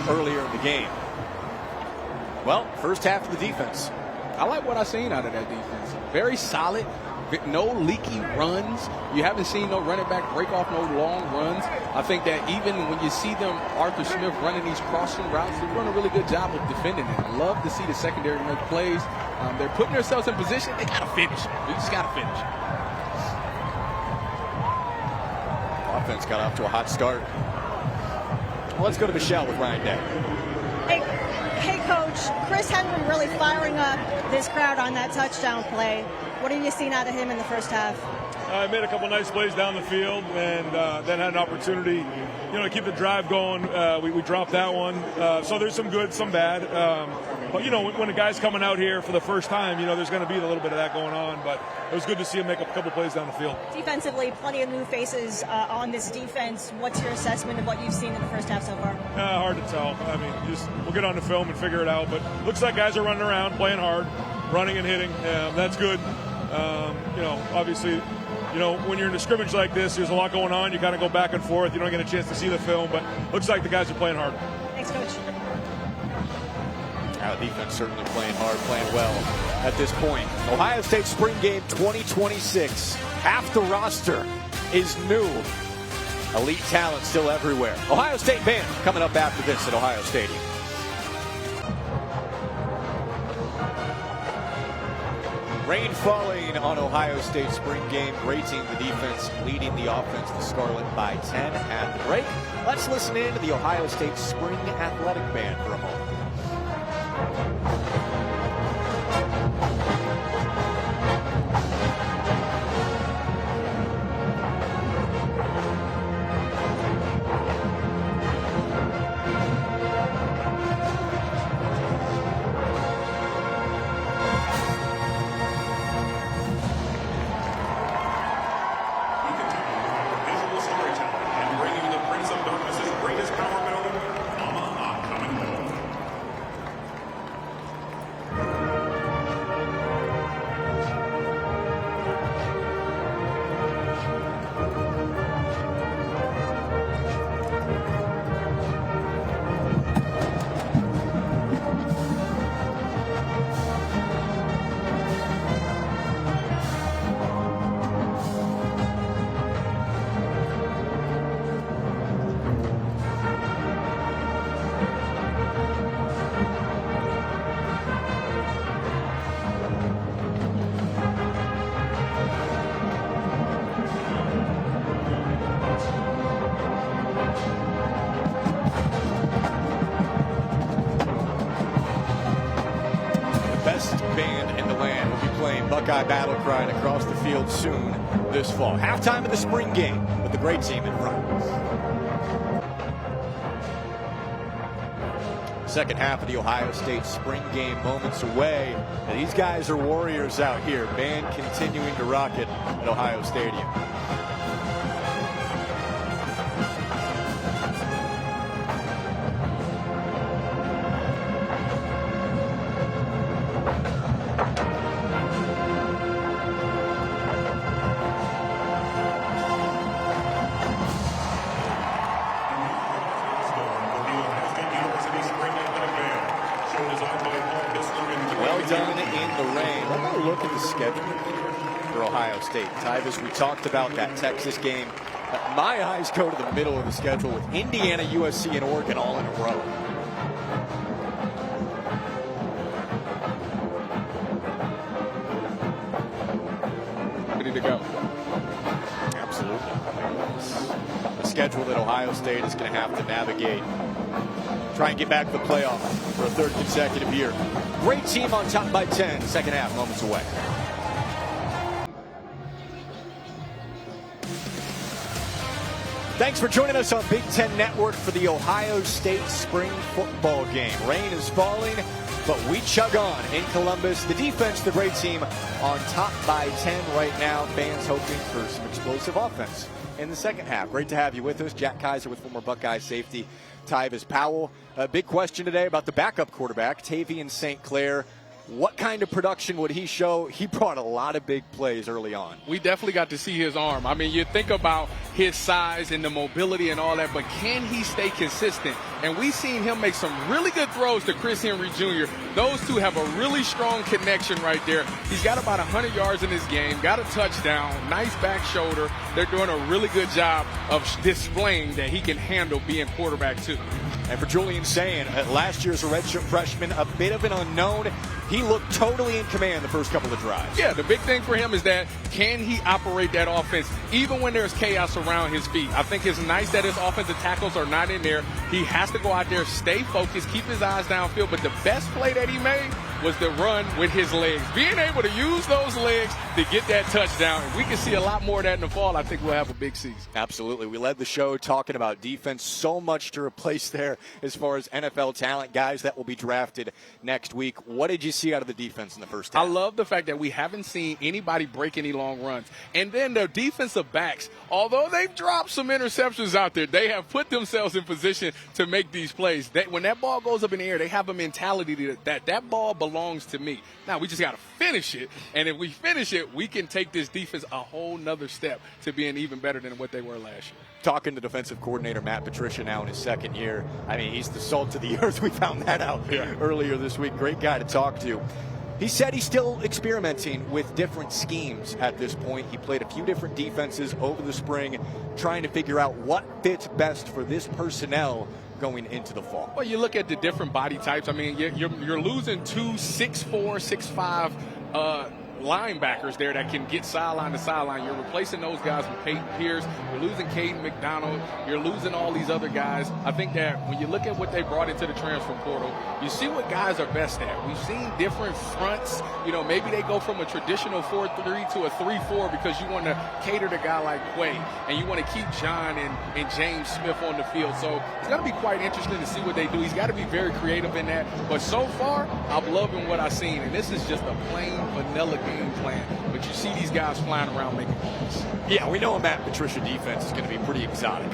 earlier in the game. Well, first half of the defense. I like what I've seen out of that defense. Very solid. No leaky runs. You haven't seen no running back break off no long runs. I think that even when you see them, Arthur Smith running these crossing routes, they're doing a really good job of defending it. I love to see the secondary make plays. They're putting themselves in position. They got to finish. They just got to finish. Offense got off to a hot start. Well, let's go to Michelle with Ryan Day. Hey, Coach, Chris Henry really firing up this crowd on that touchdown play. What have you seen out of him in the first half? I made a couple nice plays down the field, and then had an opportunity, to keep the drive going. We dropped that one. So there's some good, some bad. But, when a guy's coming out here for the first time, there's going to be a little bit of that going on. But it was good to see him make a couple plays down the field. Defensively, plenty of new faces on this defense. What's your assessment of what you've seen in the first half so far? Hard to tell. I mean, we'll get on the film and figure it out. But looks like guys are running around, playing hard, running and hitting. That's good. Obviously, when you're in a scrimmage like this, there's a lot going on. You kind of go back and forth. You don't get a chance to see the film, but looks like the guys are playing hard. Thanks, Coach. Our defense certainly playing hard, playing well at this point. Ohio State Spring Game 2026. Half the roster is new. Elite talent still everywhere. Ohio State band coming up after this at Ohio Stadium. Rain falling on Ohio State Spring Game. Rating the defense, leading the offense, the Scarlet by 10 at the break. Let's listen in to the Ohio State Spring Athletic Band for a moment. Buckeye battle crying across the field soon this fall. Halftime of the spring game with the great team in front. Second half of the Ohio State spring game moments away. And these guys are warriors out here. Band continuing to rock it at Ohio Stadium. As we talked about that Texas game, my eyes go to the middle of the schedule with Indiana, USC, and Oregon all in a row. go. Absolutely. The schedule that Ohio State is going to have to navigate. Try and get back to the playoff for a third consecutive year. Great team on top by 10. Second half, moments away. Thanks for joining us on Big Ten Network for the Ohio State spring football game. Rain is falling, but we chug on in Columbus. The defense, the great team, on top by 10 right now. Fans hoping for some explosive offense in the second half. Great to have you with us. Jack Kaiser with former Buckeye safety Tyvis Powell. A big question today about the backup quarterback, Tavian St. Clair. What kind of production would he show? He brought a lot of big plays early on. We definitely got to see his arm. I mean, you think about his size and the mobility and all that, but can he stay consistent? And we've seen him make some really good throws to Chris Henry Jr. Those two have a really strong connection right there. He's got about 100 yards in this game, got a touchdown, nice back shoulder. They're doing a really good job of displaying that he can handle being quarterback too. And for Julian Sayin, last year's a redshirt freshman, a bit of an unknown. He looked totally in command the first couple of drives. Yeah, the big thing for him is that can he operate that offense even when there's chaos around his feet? I think it's nice that his offensive tackles are not in there. He has to go out there, stay focused, keep his eyes downfield. But the best play that he made was the run with his legs. Being able to use those legs to get that touchdown. If we can see a lot more of that in the fall, I think we'll have a big season. Absolutely. We led the show talking about defense. So much to replace there as far as NFL talent, guys that will be drafted next week. What did you see out of the defense in the first half? I love the fact that we haven't seen anybody break any long runs. And then their defensive backs, although they've dropped some interceptions out there, they have put themselves in position to make these plays. When that ball goes up in the air, they have a mentality that ball belongs to me. Now, we just got to finish it. And if we finish it, we can take this defense a whole nother step to being even better than what they were last year. Talking to defensive coordinator Matt Patricia now in his second year. I mean, he's the salt of the earth. We found that out earlier this week. Great guy to talk to. He said he's still experimenting with different schemes at this point. He played a few different defenses over the spring, trying to figure out what fits best for this personnel going into the fall. Well, you look at the different body types. I mean, you're losing 2 6'4", 6'5", linebackers there that can get sideline to sideline. You're replacing those guys with Peyton Pierce. You're losing Caden McDonald. You're losing all these other guys. I think that when you look at what they brought into the transfer portal, you see what guys are best at. We've seen different fronts. You know, maybe they go from a traditional 4-3 to a 3-4 because you want to cater to a guy like Quay, and you want to keep John and James Smith on the field. So it's going to be quite interesting to see what they do. He's got to be very creative in that. But so far, I'm loving what I've seen, and this is just a plain vanilla game plan, but you see these guys flying around making plays. Yeah, we know a Matt Patricia defense is going to be pretty exotic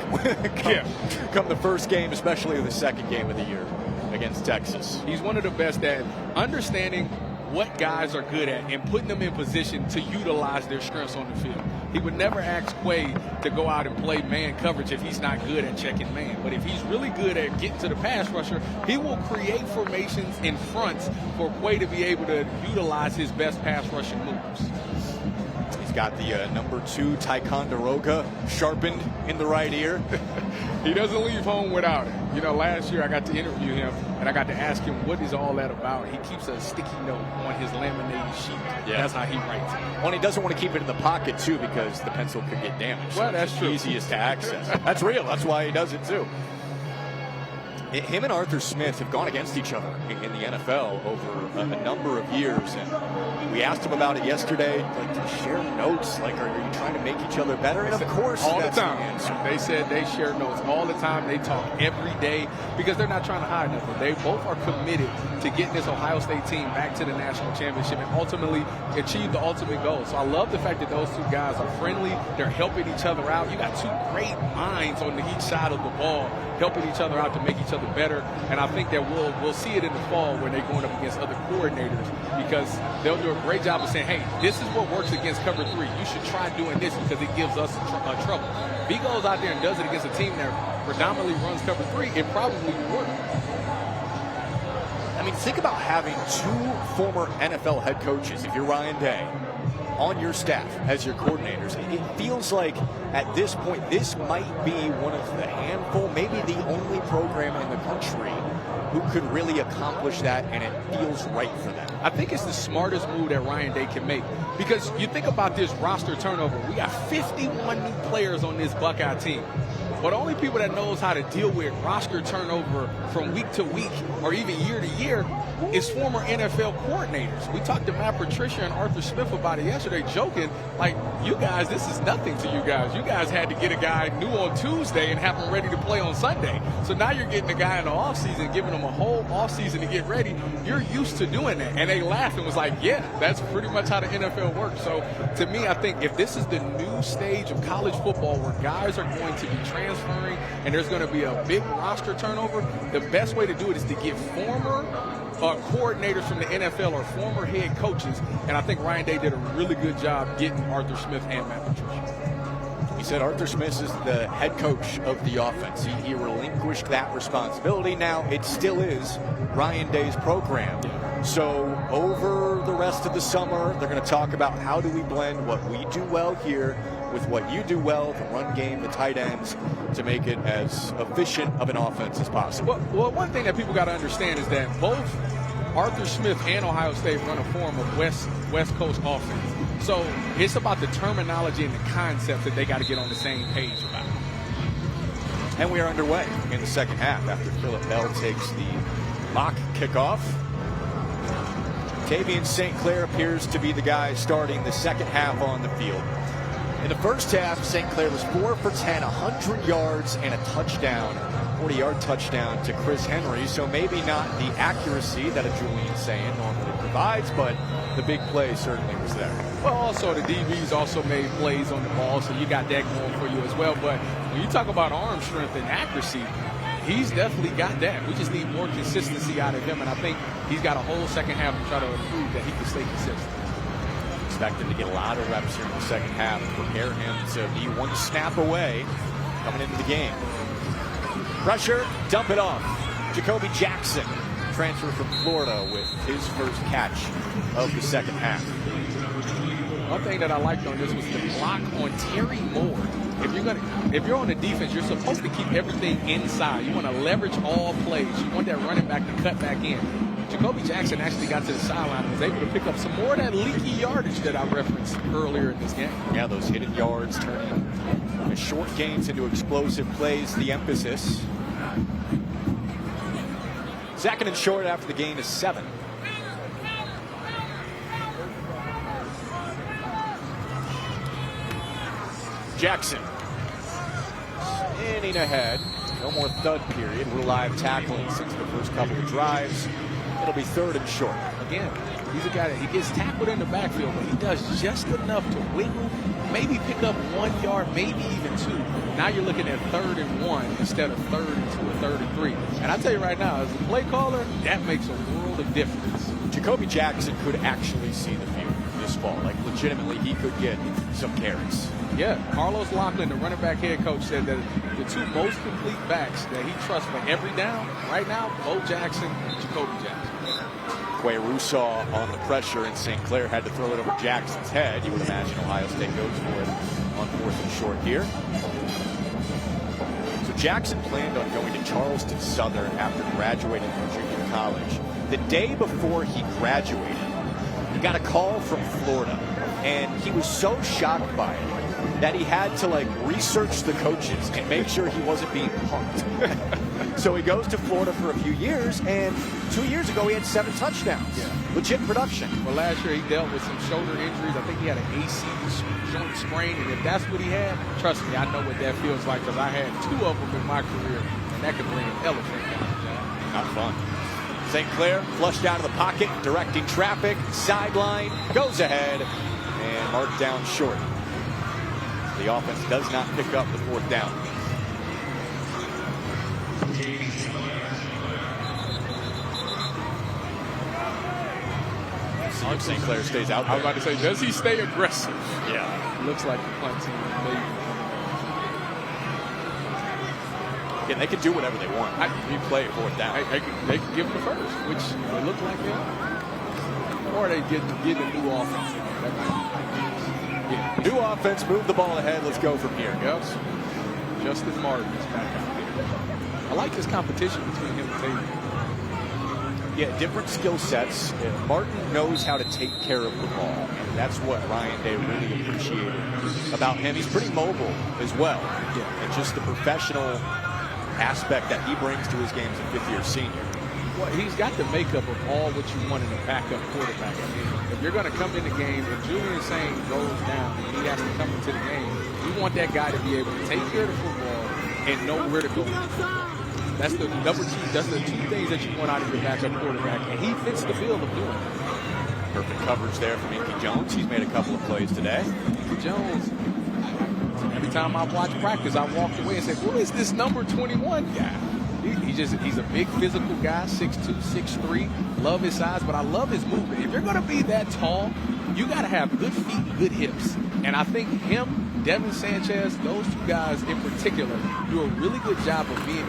come the first game, especially the second game of the year against Texas. He's one of the best at understanding what guys are good at and putting them in position to utilize their strengths on the field. He would never ask Quay to go out and play man coverage if he's not good at checking man. But if he's really good at getting to the pass rusher, he will create formations in fronts for Quay to be able to utilize his best pass rushing moves. He's got the number 2 Ticonderoga sharpened in the right ear. He doesn't leave home without it. You know, last year I got to interview him, and I got to ask him, what is all that about? He keeps a sticky note on his laminated sheet. Yeah. That's how he writes it. Well, he doesn't want to keep it in the pocket, too, because the pencil could get damaged. Well, that's true. Easiest to access. That's real. That's why he does it, too. Him and Arthur Smith have gone against each other in the NFL over a number of years, and we asked him about it yesterday. Like, to share notes, like, are you trying to make each other better? And of course, all the that's time. The answer. They said they share notes all the time. They talk every day because they're not trying to hide nothing. They both are committed to getting this Ohio State team back to the national championship and ultimately achieve the ultimate goal. So I love the fact that those two guys are friendly. They're helping each other out. You got two great minds on each side of the ball, helping each other out to make each other better. And I think that we'll see it in the fall when they're going up against other coordinators, because they'll do a great job of saying, hey, this is what works against cover 3. You should try doing this because it gives us trouble. If he goes out there and does it against a team that predominantly runs cover 3, it probably will work. I mean, think about having 2 former NFL head coaches, if you're Ryan Day, on your staff as your coordinators. It feels like at this point, this might be one of the handful, maybe the only program in the country who could really accomplish that, and it feels right for them. I think it's the smartest move that Ryan Day can make, because you think about this roster turnover. We got 51 new players on this Buckeye team. But the only people that knows how to deal with roster turnover from week to week or even year to year is former NFL coordinators. We talked to Matt Patricia and Arthur Smith about it yesterday, joking, like, you guys, this is nothing to you guys. You guys had to get a guy new on Tuesday and have him ready to play on Sunday. So now you're getting a guy in the offseason, giving him a whole offseason to get ready. You're used to doing that. And they laughed and was like, yeah, that's pretty much how the NFL works. So to me, I think if this is the new stage of college football where guys are going to be transferring and there's going to be a big roster turnover, the best way to do it is to get former coordinators from the NFL or former head coaches, and I think Ryan Day did a really good job getting Arthur Smith and Matt Patricia. He said Arthur Smith is the head coach of the offense. He relinquished that responsibility. Now it still is Ryan Day's program. So over the rest of the summer, they're going to talk about how do we blend what we do well here with what you do well, the run game, the tight ends, to make it as efficient of an offense as possible. Well, one thing that people got to understand is that both Arthur Smith and Ohio State run a form of West Coast offense. So it's about the terminology and the concepts that they got to get on the same page about. And we are underway in the second half after Phillip Bell takes the mock kickoff. Tavian St. Clair appears to be the guy starting the second half on the field. In the first half, St. Clair was 4 for 10, 100 yards and a touchdown, 40-yard touchdown to Chris Henry. So maybe not the accuracy that a Julian Sayin normally provides, but the big play certainly was there. Well, also the DBs also made plays on the ball, so you got that going for you as well. But when you talk about arm strength and accuracy, he's definitely got that. We just need more consistency out of him, and I think he's got a whole second half to try to prove that he can stay consistent. Expect him to get a lot of reps here in the second half, prepare him to be one snap away coming into the game. Pressure, dump it off. Jacoby Jackson, transfer from Florida, with his first catch of the second half. One thing that I liked on this was the block on Terry Moore. If you're on the defense, you're supposed to keep everything inside. You want to leverage all plays. You want that running back to cut back in. Jacoby Jackson actually got to the sideline and was able to pick up some more of that leaky yardage that I referenced earlier in this game. Yeah, those hidden yards turning short gains into explosive plays, the emphasis. Second and short after the gain is 7. Jackson spinning ahead. No more thud period. We're live tackling since the first couple of drives. It'll be 3rd and short. Again, he's a guy that he gets tackled in the backfield, but he does just enough to wiggle, maybe pick up 1 yard, maybe even 2. Now you're looking at 3rd and 1 instead of 3rd and 2 or 3rd and 3. And I tell you right now, as a play caller, that makes a world of difference. Jacoby Jackson could actually see the field this fall. Like, legitimately, he could get some carries. Yeah, Carlos Locklin, the running back head coach, said that the 2 most complete backs that he trusts for every down right now, Bo Jackson and Jacoby Jackson. Quay Rousseau on the pressure, and St. Clair had to throw it over Jackson's head. You would imagine Ohio State goes for it on 4th and short here. So Jackson planned on going to Charleston Southern after graduating from junior college. The day before he graduated, he got a call from Florida, and he was so shocked by it that he had to research the coaches and make sure he wasn't being punked. So he goes to Florida for a few years, and 2 years ago he had 7 touchdowns. Yeah. Legit production. Well, last year he dealt with some shoulder injuries. I think he had an AC joint sprain, and if that's what he had, trust me, I know what that feels like, because I had 2 of them in my career, and that could bring an elephant down. Not fun. St. Clair flushed out of the pocket, directing traffic, sideline, goes ahead, and marked down short. The offense does not pick up the 4th down. See if St. Clair stays out there. I was about to say, does he stay aggressive? Yeah. Looks like the punt team maybe. Again, they can do whatever they want. You play it 4th down. They can give him the first, which they look like they are. Or they get a new offense. That might be. New offense, move the ball ahead. Let's go from here. Yep. Justin Martin is back out there. I like this competition between him and Taylor. Yeah, different skill sets. Martin knows how to take care of the ball, and that's what Ryan Day really appreciated about him. He's pretty mobile as well, and just the professional aspect that he brings to his game as a fifth-year senior. Well, he's got the makeup of all what you want in a backup quarterback. I mean, if you're going to come in the game, if Julian Saint goes down and he has to come into the game, you want that guy to be able to take care of the football and know where to go. That's the number two. That's the two things that you want out of your backup quarterback, and he fits the bill of doing it. Perfect coverage there from Inky Jones. He's made a couple of plays today. Inky Jones. Every time I watch practice, I walked away and said, "Who is this number 21 guy?" He's a big physical guy, 6'2", 6'3". Love his size, but I love his movement. If you're going to be that tall, you got to have good feet and good hips. And I think him, Devin Sanchez, those two guys in particular, do a really good job of doing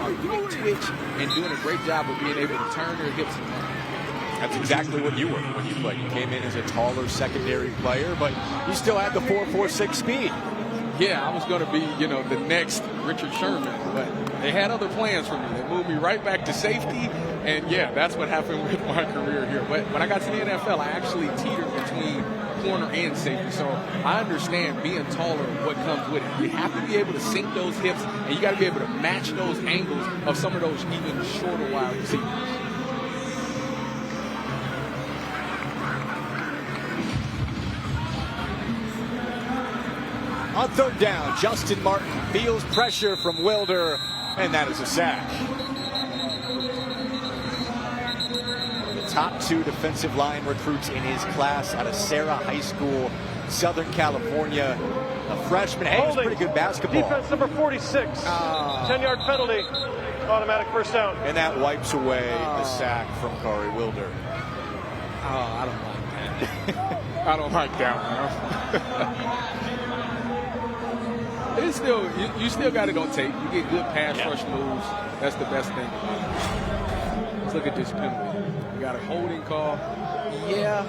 twitch and doing a great job of being able to turn their hips around. That's exactly what you were when you played. You came in as a taller secondary player, but you still had the 4.46 speed. Yeah, I was going to be, the next Richard Sherman, but they had other plans for me. They moved me right back to safety, and yeah, that's what happened with my career here. But when I got to the NFL, I actually teetered between corner and safety, so I understand being taller and what comes with it. You have to be able to sink those hips, and you got to be able to match those angles of some of those even shorter wide receivers. On third down, Justin Martin feels pressure from Wilder, and that is a sack. The top two defensive line recruits in his class out of Sarah High School, Southern California. A freshman, hey, he's pretty good basketball. Defense number 46, 10-yard penalty, automatic first down. And that wipes away the sack from Corey Wilder. I don't like that. I don't like that one. It's still, you still got it on tape. You get good pass rush moves. That's the best thing about it. Let's look at this penalty. You got a holding call. Yeah.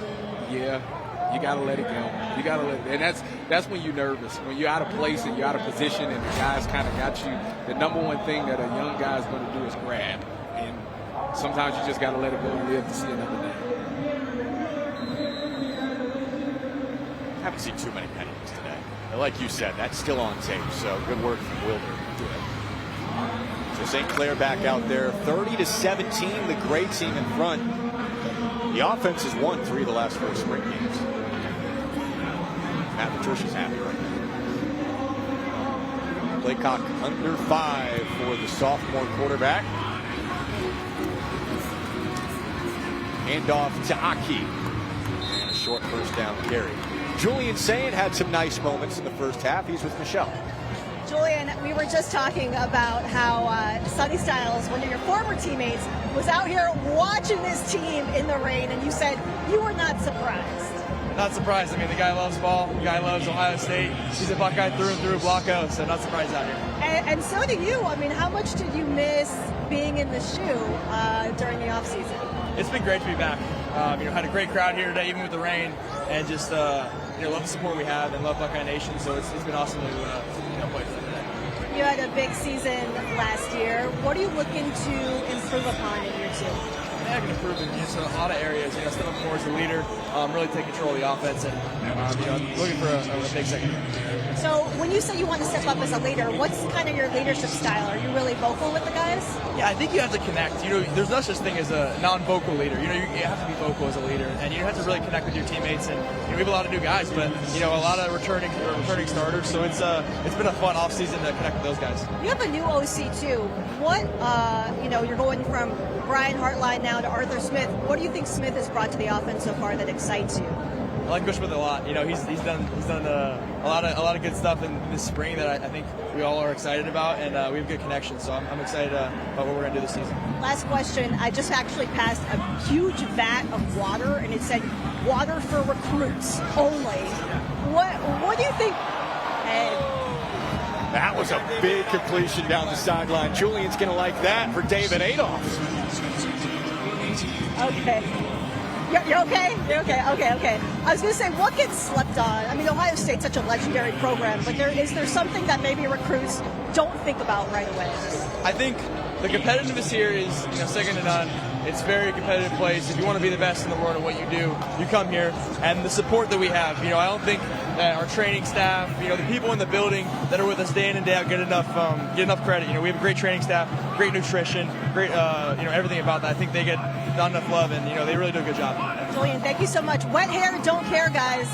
You got to let it go. You got to let it, and that's when you're nervous. When you're out of place and you're out of position and the guys kind of got you. The number one thing that a young guy is going to do is grab. And sometimes you just got to let it go and live to see another day. Haven't seen too many penalties today. Like you said, that's still on tape, so good work from Wilder. So St. Clair back out there, 30-17, the great team in front. The offense has won 3 of the last 4 spring games. Matt Patricia's happy right now. Play clock under 5 for the sophomore quarterback. Handoff to Aki. And a short first down carry. Julian Saint had some nice moments in the first half. He's with Michelle. Julian, we were just talking about how Sonny Styles, one of your former teammates, was out here watching this team in the rain, and you said you were not surprised. Not surprised. I mean, the guy loves ball. The guy loves Ohio State. He's a Buckeye through and through, Blanco, so not surprised out here. And so do you. I mean, how much did you miss being in the shoe during the offseason? It's been great to be back. Had a great crowd here today, even with the rain, and just love the support we have and love Buckeye Nation. So it's been awesome to play for them today. You had a big season last year. What are you looking to improve upon in year 2? I can improve in just a lot of areas. Step up more as a leader, really take control of the offense, and looking for a big second year. So when you say you want to step up as a leader, what's kind of your leadership style? Are you really vocal with the guys? Yeah, I think you have to connect. There's no such thing as a non-vocal leader. You have to be vocal as a leader, and you have to really connect with your teammates. And we have a lot of new guys, but a lot of returning starters. So it's been a fun offseason to connect with those guys. You have a new OC too. What you're going from Brian Hartline now to Arthur Smith. What do you think Smith has brought to the offense so far that excites you? I like Coach Smith a lot. He's done a lot of good stuff in this spring that I think we all are excited about, and we have good connections. So I'm excited about what we're going to do this season. Last question. I just actually passed a huge vat of water, and it said "water for recruits only." What do you think? Hey. That was a big completion down the sideline. Julian's going to like that for David Adolph. Okay. You're okay? You're okay. Okay. I was going to say, what gets slept on? I mean, Ohio State's such a legendary program, but is there something that maybe recruits don't think about right away? I think the competitiveness here is second to none. It's a very competitive place. If you want to be the best in the world at what you do, you come here. And the support that we have, I don't think that our training staff, the people in the building that are with us day in and day out get enough credit. We have a great training staff, great nutrition, great everything about that. I think they get not enough love, and they really do a good job. Julian, thank you so much. Wet hair, don't care, guys.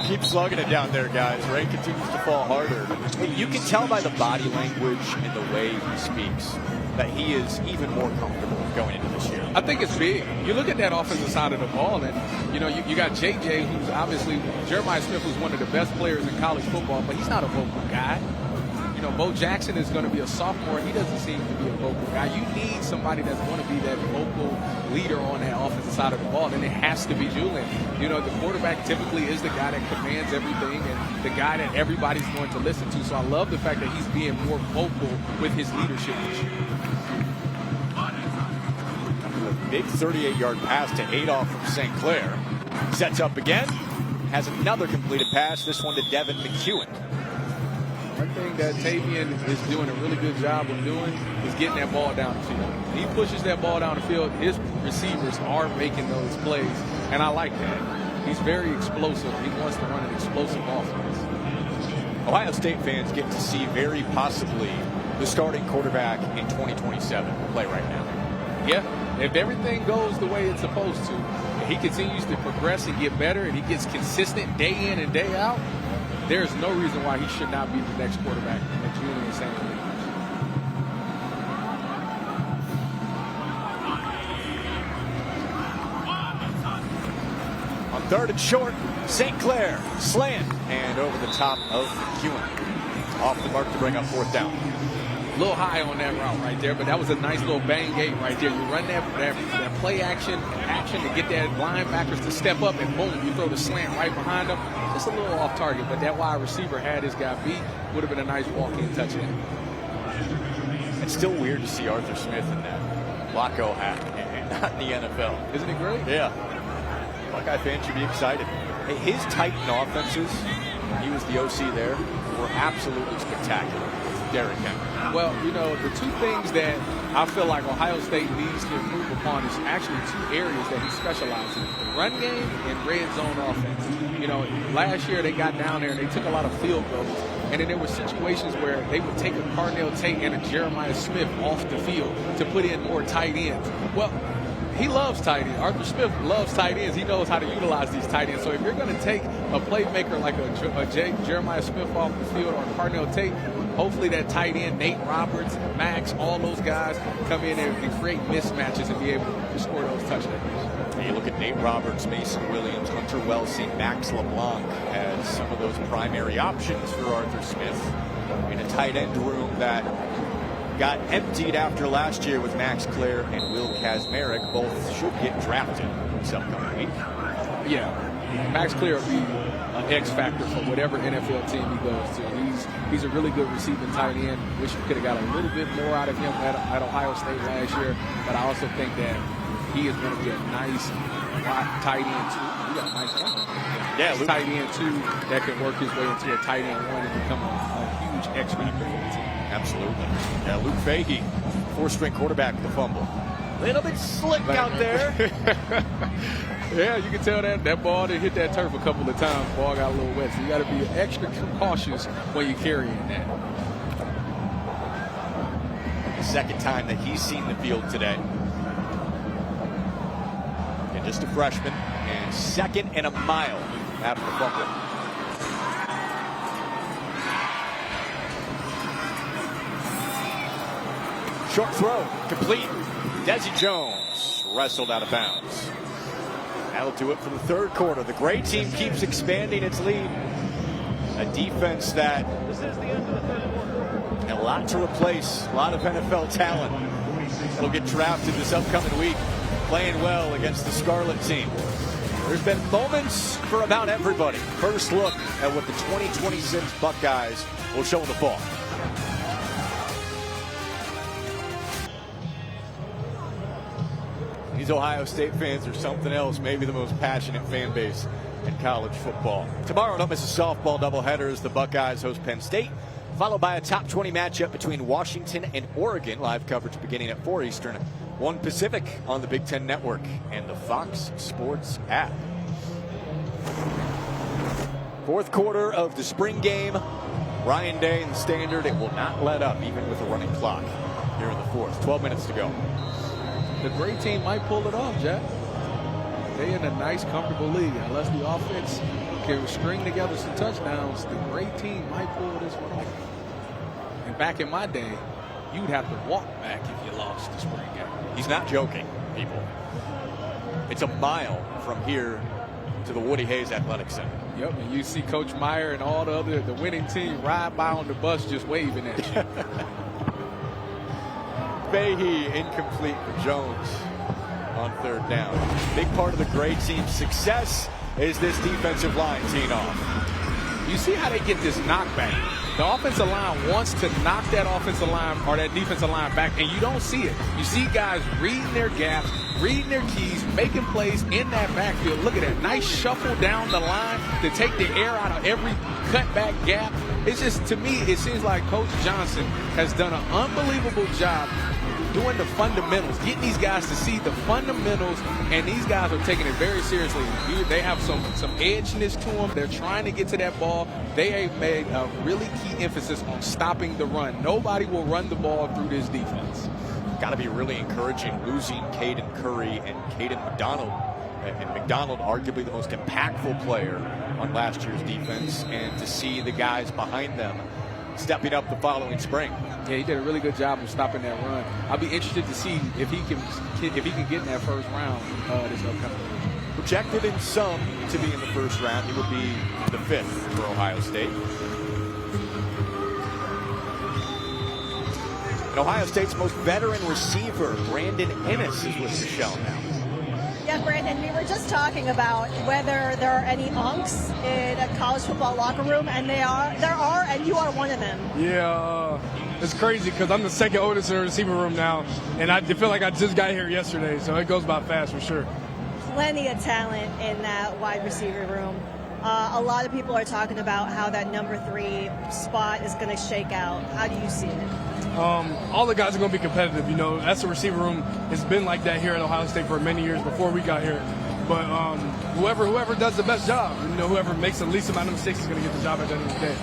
Keep slugging it down there, guys. Rain continues to fall harder. You can tell by the body language and the way he speaks that he is even more comfortable going into this year. I think it's big. You look at that offensive side of the ball, and you got JJ, who's obviously Jeremiah Smith, who's one of the best players in college football, but he's not a vocal guy. Bo Jackson is going to be a sophomore. He doesn't seem to be a vocal guy. You need somebody that's going to be that vocal leader on that offensive side of the ball, and it has to be Julian. The quarterback typically is the guy that commands everything and the guy that everybody's going to listen to. So I love the fact that he's being more vocal with his leadership this year. A big 38-yard pass to Adolph from St. Clair. Sets up again. Has another completed pass, this one to Devin McEwen. One thing that Tavian is doing a really good job of doing is getting that ball down the field. He pushes that ball down the field. His receivers are making those plays, and I like that. He's very explosive. He wants to run an explosive offense. Ohio State fans get to see very possibly the starting quarterback in 2027 play right now. Yeah, if everything goes the way it's supposed to, and he continues to progress and get better, and he gets consistent day in and day out, there's no reason why he should not be the next quarterback at Julian St. Louis. On third and short, St. Clair slant and over the top of McEwen. Off the mark to bring up fourth down. A little high on that route right there, but that was a nice little bang gate right there. You run that play action to get that linebackers to step up, and boom, you throw the slant right behind them. Just a little off target, but that wide receiver had his guy beat. Would have been a nice walk-in touchdown. It's still weird to see Arthur Smith in that Loco hat and not in the NFL. Isn't it great? Yeah. Buckeye fans should be excited. Hey, his Titan offenses, when he was the OC there, were absolutely spectacular. Derrick Henry. Well, the two things that I feel like Ohio State needs to improve upon is actually two areas that he specializes in: run game and red zone offense. Last year they got down there and they took a lot of field goals, and then there were situations where they would take a Carnell Tate and a Jeremiah Smith off the field to put in more tight ends. Well, he loves tight ends. Arthur Smith loves tight ends. He knows how to utilize these tight ends. So if you're going to take a playmaker like a Jeremiah Smith off the field or a Carnell Tate, hopefully that tight end, Nate Roberts, Max, all those guys come in and create mismatches and be able to score those touchdowns. And you look at Nate Roberts, Mason Williams, Hunter Wells, Max LeBlanc as some of those primary options for Arthur Smith in a tight end room that got emptied after last year with Max Clair and Will Kazmarek. Both should get drafted this upcoming week. Yeah, Max Clair will be an X factor for whatever NFL team he goes to. He's a really good receiving tight end. Wish we could have got a little bit more out of him at Ohio State last year, but I also think that he is going to be a nice tight end too. We got a nice one. Yeah, tight end too that can work his way into a tight end one and become a huge X factor for the team. Absolutely. Yeah, Luke Fahey, fourth-string quarterback with the fumble. Little bit slick out there. Yeah, you can tell that ball didn't hit that turf a couple of times. Ball got a little wet, so you got to be extra cautious when you're carrying that. The second time that he's seen the field today. And just a freshman, and 2nd and a mile after the fumble. Short throw, complete. Desi Jones wrestled out of bounds. That'll do it for the third quarter. The gray team keeps expanding its lead. A defense that a lot to replace. A lot of NFL talent that'll get drafted this upcoming week. Playing well against the Scarlet team. There's been moments for about everybody. First look at what the 2026 Buckeyes will show in the fall. He's These Ohio State fans are something else, maybe the most passionate fan base in college football. Tomorrow, don't miss a softball doubleheader as the Buckeyes host Penn State, followed by a top 20 matchup between Washington and Oregon. Live coverage beginning at 4 Eastern, 1 Pacific on the Big Ten Network and the Fox Sports app. Fourth quarter of the spring game. Ryan Day in the Standard. It will not let up even with a running clock here in the fourth. 12 minutes to go. The great team might pull it off, Jack. They're in a nice, comfortable league. Unless the offense can string together some touchdowns, the great team might pull this one off. And back in my day, you'd have to walk back if you lost the spring game. He's not joking, people. It's a mile from here to the Woody Hayes Athletic Center. Yep, and you see Coach Meyer and all the winning team ride by on the bus just waving at you. Fahey incomplete for Jones on third down. Big part of the great team's success is this defensive line teeing off. You see how they get this knockback. The offensive line wants to knock that offensive line or that defensive line back, and you don't see it. You see guys reading their gaps, reading their keys, making plays in that backfield. Look at that nice shuffle down the line to take the air out of every cutback gap. It's just, to me, it seems like Coach Johnson has done an unbelievable job doing the fundamentals, getting these guys to see the fundamentals, and these guys are taking it very seriously. They have some edginess to them. They're trying to get to that ball. They have made a really key emphasis on stopping the run. Nobody will run the ball through this defense. Got to be really encouraging losing Caden Curry and Caden McDonald. And McDonald, arguably the most impactful player on last year's defense, and to see the guys behind them stepping up the following spring. Yeah, he did a really good job of stopping that run. I'll be interested to see if he can get in that first round this upcoming year. Projected in some to be in the first round. He will be the 5th for Ohio State. And Ohio State's most veteran receiver, Brandon Ennis, is with Michelle now. Yeah, Brandon, we were just talking about whether there are any unks in a college football locker room, and there are, and you are one of them. Yeah, it's crazy because I'm the second oldest in the receiver room now, and I feel like I just got here yesterday, so it goes by fast for sure. Plenty of talent in that wide receiver room. A lot of people are talking about how that number 3 spot is going to shake out. How do you see it? All the guys are going to be competitive. You know, that's the receiver room. It's been like that here at Ohio State for many years before we got here. But whoever does the best job, you know, whoever makes the least amount of mistakes is going to get the job at the end of the day.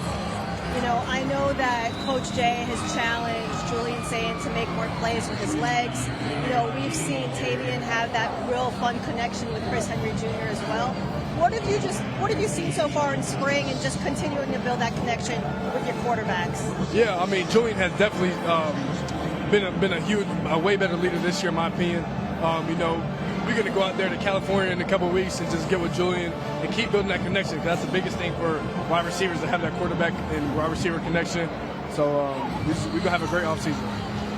You know, I know that Coach Jay has challenged Julian Saint to make more plays with his legs. You know, we've seen Tavian have that real fun connection with Chris Henry Jr. as well. What have you seen so far in spring, and just continuing to build that connection with your quarterbacks? Yeah, I mean, Julian has definitely been a way better leader this year, in my opinion. You know, we're going to go out there to California in a couple of weeks and just get with Julian and keep building that connection, because that's the biggest thing for wide receivers, to have that quarterback and wide receiver connection. So we're going to have a great offseason.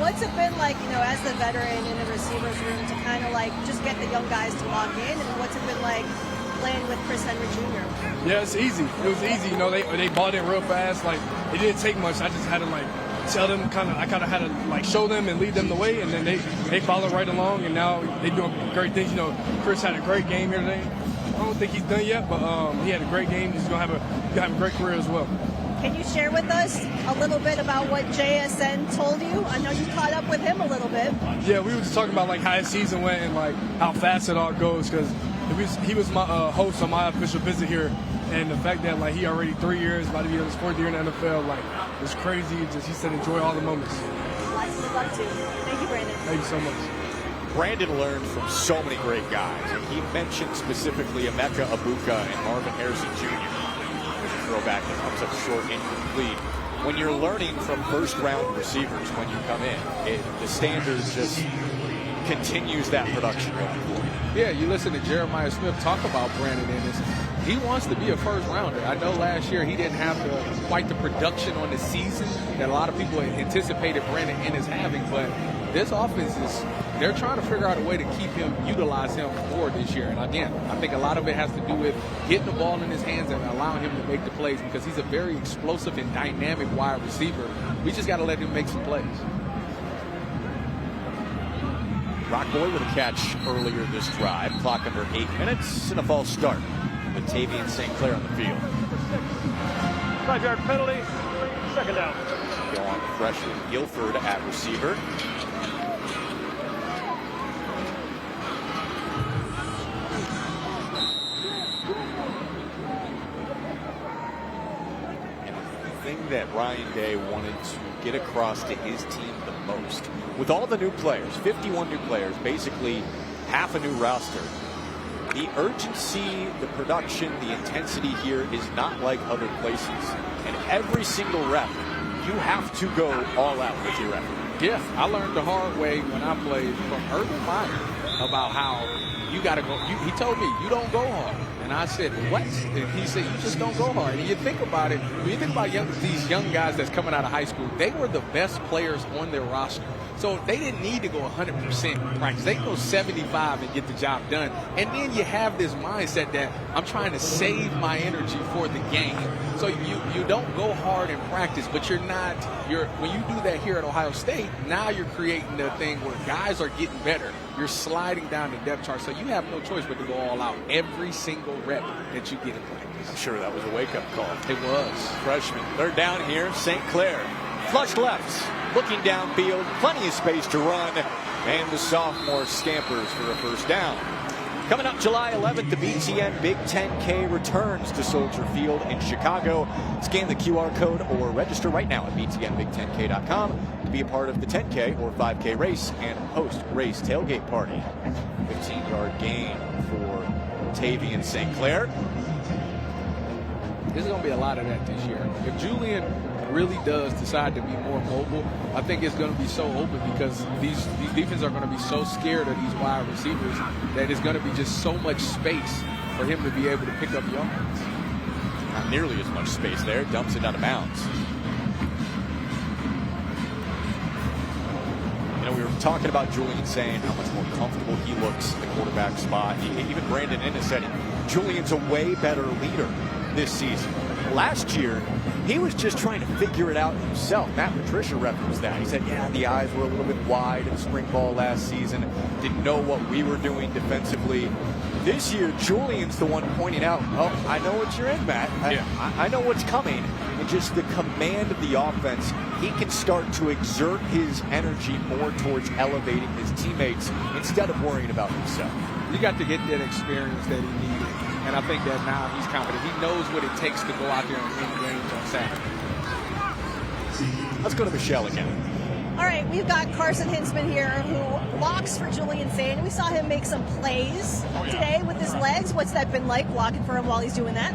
What's it been like, you know, as the veteran in the receivers room, to kind of like just get the young guys to lock in, and what's it been like playing with Chris Henry Jr.? Yeah, it's easy. It was easy. You know, they bought in real fast. Like, it didn't take much. I just had to, like, tell them I kind of had to, like, show them and lead them the way, and then they followed right along, and now they doing great things. You know, Chris had a great game here today. I don't think he's done yet, but he had a great game. He's going to have a great career as well. Can you share with us a little bit about what JSN told you? I know you caught up with him a little bit. Yeah, we were just talking about, like, how his season went and, like, how fast it all goes, because he was my host on my official visit here, and the fact that, like, he already 3 years, about to be in his 4th year in the NFL, like, it's crazy. He said enjoy all the moments. Lots of luck to you. Thank you, Brandon. Thank you so much. Brandon learned from so many great guys, and he mentioned specifically Emeka Abuka and Marvin Harrison Jr. There's a throwback that comes up short, incomplete. When you're learning from first-round receivers when you come in, the standard just continues that production going forward. Yeah, you listen to Jeremiah Smith talk about Brandon Ennis. He wants to be a first-rounder. I know last year he didn't have quite the production on the season that a lot of people anticipated Brandon Ennis having, but this offense they're trying to figure out a way to utilize him more this year. And again, I think a lot of it has to do with getting the ball in his hands and allowing him to make the plays, because he's a very explosive and dynamic wide receiver. We just got to let him make some plays. Rockboy with a catch earlier this drive. Clock under 8 minutes and a false start with Tavian St. Clair on the field. 5-yard penalty, second down. Go on freshman Guilford at receiver. That Ryan Day wanted to get across to his team the most. With all the new players, 51 new players, basically half a new roster, the urgency, the production, the intensity here is not like other places. And every single rep, you have to go all out with your effort. Yeah, I learned the hard way when I played from Urban Meyer about how you got to go. He told me, you don't go hard. And I said, what? And he said, you just don't go hard. And you think about it, when you think about these young guys that's coming out of high school, they were the best players on their roster. So they didn't need to go 100% in practice. They can go 75 and get the job done. And then you have this mindset that I'm trying to save my energy for the game. So you don't go hard in practice, but when you do that here at Ohio State, now you're creating the thing where guys are getting better. You're sliding down the depth chart, so you have no choice but to go all out every single rep that you get in practice. I'm sure that was a wake-up call. It was. Freshman. Third down here, St. Clair. Flush left, looking downfield, plenty of space to run, and the sophomore scampers for a first down. Coming up July 11th, the BTN Big 10K returns to Soldier Field in Chicago. Scan the QR code or register right now at btnbig10k.com to be a part of the 10K or 5K race and post-race tailgate party. 15-yard gain for Tavian St. Clair. There's going to be a lot of that this year. If Julian really does decide to be more mobile, I think it's going to be so open because these defenses are going to be so scared of these wide receivers that it's going to be just so much space for him to be able to pick up yards. Not nearly as much space there. Dumps it out of bounds. You know, we were talking about Julian saying how much more comfortable he looks in the quarterback spot. Even Brandon Innes said Julian's a way better leader this season. Last year, he was just trying to figure it out himself. Matt Patricia referenced that. He said, yeah, the eyes were a little bit wide in spring ball last season. Didn't know what we were doing defensively. This year, Julian's the one pointing out, oh, I know what you're in, Matt. I know what's coming. And just the command of the offense, he can start to exert his energy more towards elevating his teammates instead of worrying about himself. You got to get that experience that he needed. And I think that now he's confident. He knows what it takes to go out there and win games on Saturday. Let's go to Michelle again. All right, we've got Carson Hintzman here who blocks for Julian Sain. We saw him make some plays today with his legs. What's that been like, blocking for him while he's doing that?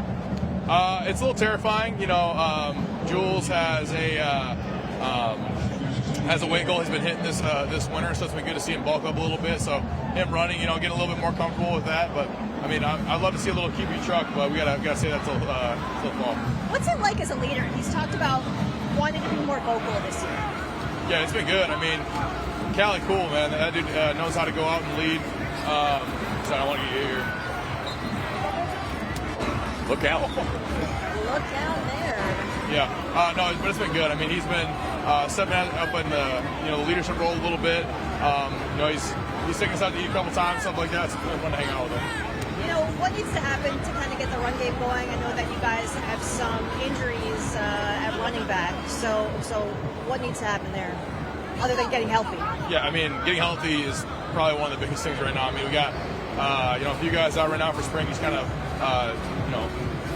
It's a little terrifying. You know, Jules has a weight goal he's been hitting this winter, so it's been good to see him bulk up a little bit. So him running, you know, getting a little bit more comfortable with that. But I mean, I'd love to see a little QB truck, but we gotta say that till fall. What's it like as a leader? He's talked about wanting to be more vocal this year. Yeah, it's been good. I mean, Callie, cool, man. That dude knows how to go out and lead. So I want to get you here. Look out. Look out there. Yeah, no, but it's been good. I mean, he's been stepping up in the leadership role a little bit. He's taken us out to eat a couple times, something like that. So it's been fun to hang out with him. You know, what needs to happen to kind of get the run game going? I know that you guys have some injuries at running back. So what needs to happen there, other than getting healthy? Yeah, I mean, getting healthy is probably one of the biggest things right now. I mean, we got a few guys out right now for spring. He's kind of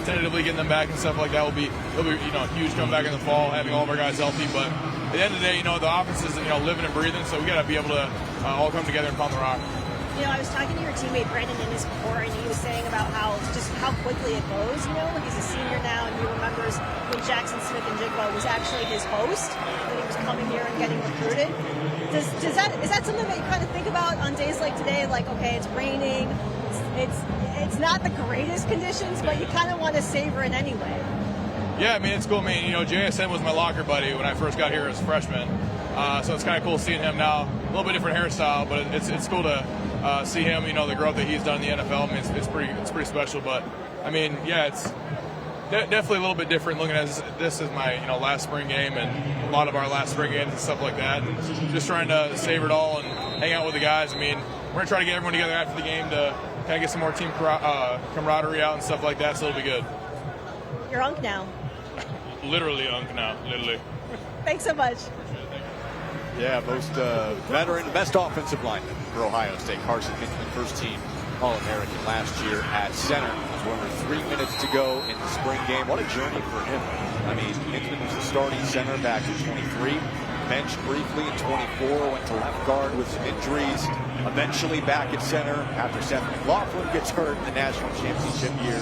tentatively getting them back and stuff like that. It'll be a huge comeback in the fall, having all of our guys healthy. But at the end of the day, the offense is living and breathing, so we got to be able to all come together and pound the rock. I was talking to your teammate Brandon Innes before, and he was saying about how quickly it goes. He's a senior now, and he remembers when Jackson Smith and Jigba was actually his host when he was coming here and getting recruited. Is that something that you kind of think about on days like today? Like, okay, it's raining, it's not the greatest conditions, but you kind of want to savor it anyway. Yeah, I mean, it's cool. I mean, JSN was my locker buddy when I first got here as a freshman. So it's kind of cool seeing him now. A little bit different hairstyle, but it's cool to see him, the growth that he's done in the NFL. I mean, it's pretty special. But I mean, yeah, Definitely a little bit different looking at this as my last spring game and a lot of our last spring games and stuff like that. And just trying to savor it all and hang out with the guys. I mean, we're going to try to get everyone together after the game to kind of get some more team camaraderie out and stuff like that, so it'll be good. You're Unk now. Literally Unk now, literally. Thanks so much. Yeah, most veteran, best offensive lineman for Ohio State. Carson Hinchman, first team All-American last year at center. We're under 3 minutes to go in the spring game. What a journey for him. I mean, Hinchman was the starting center back in 23, benched briefly in 24, went to left guard with some injuries, eventually back at center after Seth McLaughlin gets hurt in the national championship year.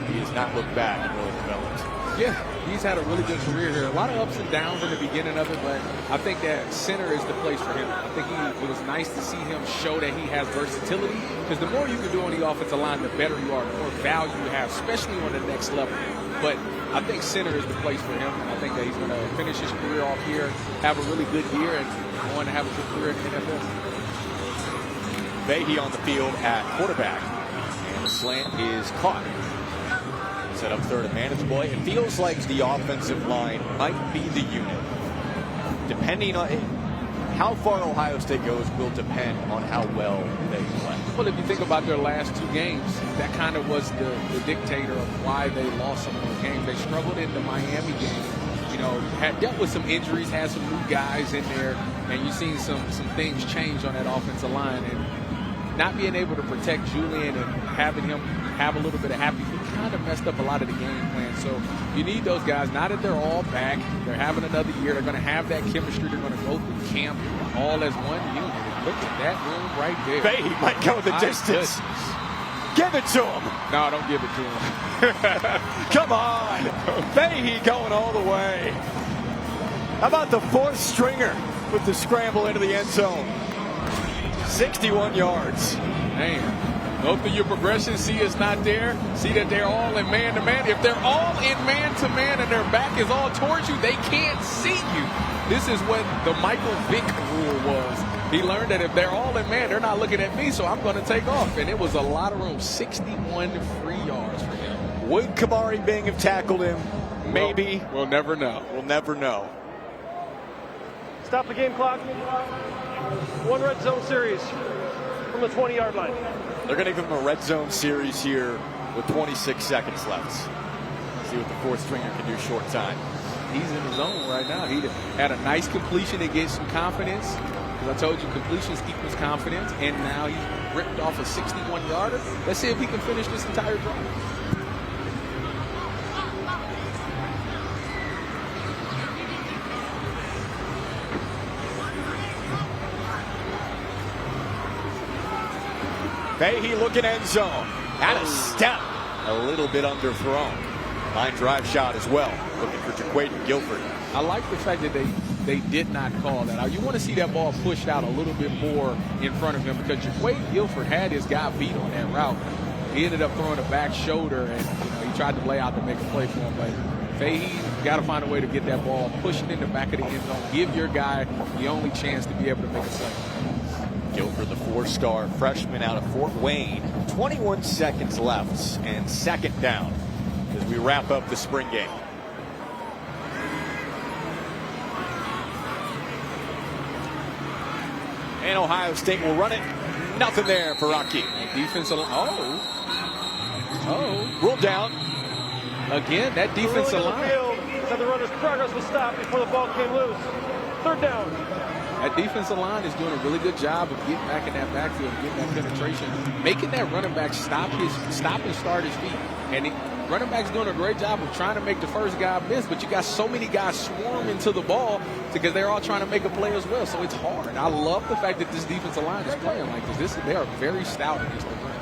He has not looked back and really developed. Yeah, he's had a really good career here. A lot of ups and downs in the beginning of it, but I think that center is the place for him. I think it was nice to see him show that he has versatility, because the more you can do on the offensive line, the better you are, the more value you have, especially on the next level. But I think center is the place for him, and I think that he's going to finish his career off here, have a really good year, and going to have a good career in the NFL. Fahey on the field at quarterback, and the slant is caught. Set up third and manageable. It feels like the offensive line might be the unit. Depending on how far Ohio State goes will depend on how well they play. Well, if you think about their last two games, that kind of was the dictator of why they lost some of those games. They struggled in the Miami game. Had dealt with some injuries, had some new guys in there, and you've seen some things change on that offensive line. And not being able to protect Julian and having him have a little bit of happy feet kind of messed up a lot of the game plan. So you need those guys. Now that they're all back, they're having another year, they're going to have that chemistry, they're going to go through camp all as one unit. Look at that room right there. Fahey might go the distance. Give it to him. No, don't give it to him. Come on. Fahey going all the way. How about the fourth stringer with the scramble into the end zone? 61 yards. Man. Go through your progression, see it's not there, see that they're all in man-to-man. If they're all in man-to-man and their back is all towards you, they can't see you. This is what the Michael Vick rule was. He learned that if they're all in man, they're not looking at me, so I'm going to take off. And it was a lot of room, 61 free yards for him. Would Kamari Bing have tackled him? Maybe. We'll never know. We'll never know. Stop the game clock. One red zone series from the 20-yard line. They're going to give him a red zone series here with 26 seconds left. See what the fourth stringer can do short time. He's in the zone right now. He had a nice completion to get some confidence. Because I told you completions equals confidence. And now he's ripped off a 61-yarder. Let's see if he can finish this entire drive. Fahey looking end zone. Had a step. A little bit underthrown. Line drive shot as well. Looking for Jaquaden Guilford. I like the fact that they did not call that out. You want to see that ball pushed out a little bit more in front of him, because Jaquaden Guilford had his guy beat on that route. He ended up throwing a back shoulder, and he tried to lay out to make a play for him. But Fahey got to find a way to get that ball pushed in the back of the end zone. Give your guy the only chance to be able to make a play. Guilford, the four-star freshman out of Fort Wayne. 21 seconds left and second down as we wrap up the spring game. And Ohio State will run it. Nothing there for Rocky. Defensive line. Ruled down. Again, that defensive line. Said the runner's progress was stopped before the ball came loose. Third down. That defensive line is doing a really good job of getting back in that backfield, getting that penetration, making that running back stop and start his feet. And running back's doing a great job of trying to make the first guy miss, but you got so many guys swarming to the ball because they're all trying to make a play as well. So it's hard. I love the fact that this defensive line is playing like this. They are very stout against the run.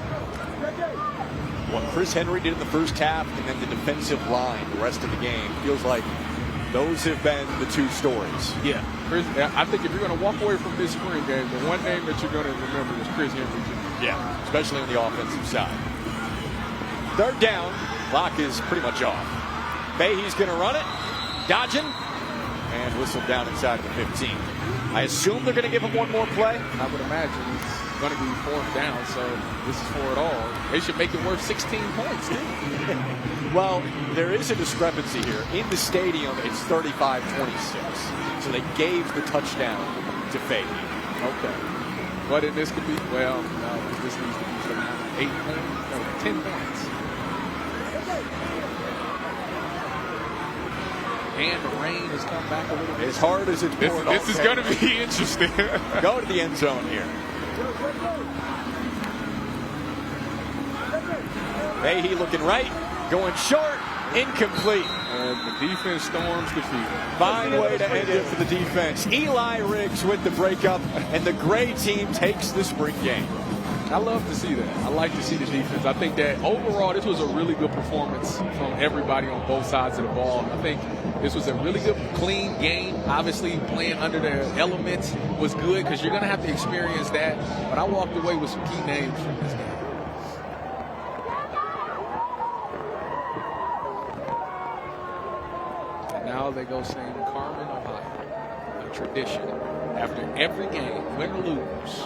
What Chris Henry did in the first half and then the defensive line the rest of the game feels like those have been the two stories. Yeah. I think if you're going to walk away from this spring game, the one name that you're going to remember is Chris Henry. Yeah, especially on the offensive side. Third down. Clock is pretty much off. Fahey's going to run it. Dodging. And whistled down inside the 15. I assume they're going to give him one more play. I would imagine it's going to be fourth down, so this is for it all. They should make it worth 16 points, too. Well, there is a discrepancy here. In the stadium, it's 35-26. So they gave the touchdown to Fahey. Okay. But in this could be, well, no, this needs to be some 8 points, no, 10 points. And the rain has come back a little bit. As hard as it's pouring. This is going to be interesting. Go to the end zone here. Fahey looking right, going short, incomplete. And the defense storms the field. Fine way to end it for the defense. Eli Riggs with the breakup, and the gray team takes the spring game. I love to see that. I like to see the defense. I think that overall this was a really good performance from everybody on both sides of the ball. I think this was a really good, clean game. Obviously, playing under the elements was good because you're going to have to experience that. But I walked away with some key names from this game. And now they go sing Carmen, Ohio, a tradition. After every game, win or lose.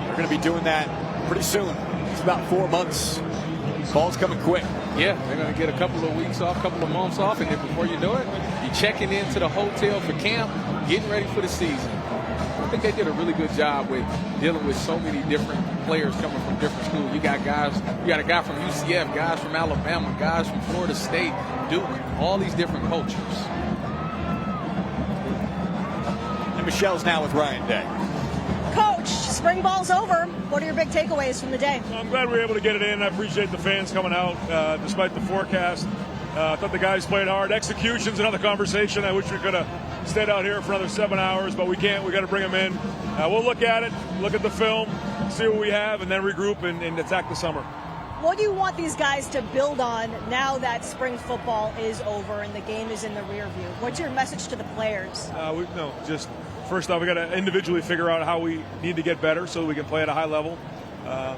We're going to be doing that pretty soon. It's about 4 months. Ball's coming quick. Yeah, they're going to get a couple of weeks off, a couple of months off, and then before you know it, you're checking into the hotel for camp, getting ready for the season. I think they did a really good job with dealing with so many different players coming from different schools. You got a guy from UCF, guys from Alabama, guys from Florida State, Duke, all these different cultures. And Michelle's now with Ryan Day. Coach, spring ball's over. What are your big takeaways from the day? I'm glad we were able to get it in. I appreciate the fans coming out despite the forecast. I thought the guys played hard. Execution's another conversation. I wish we could have stayed out here for another 7 hours, but we can't. We got to bring them in. We'll look at it, look at the film, see what we have, and then regroup and attack the summer. What do you want these guys to build on now that spring football is over and the game is in the rear view? What's your message to the players? First off, we got to individually figure out how we need to get better so that we can play at a high level.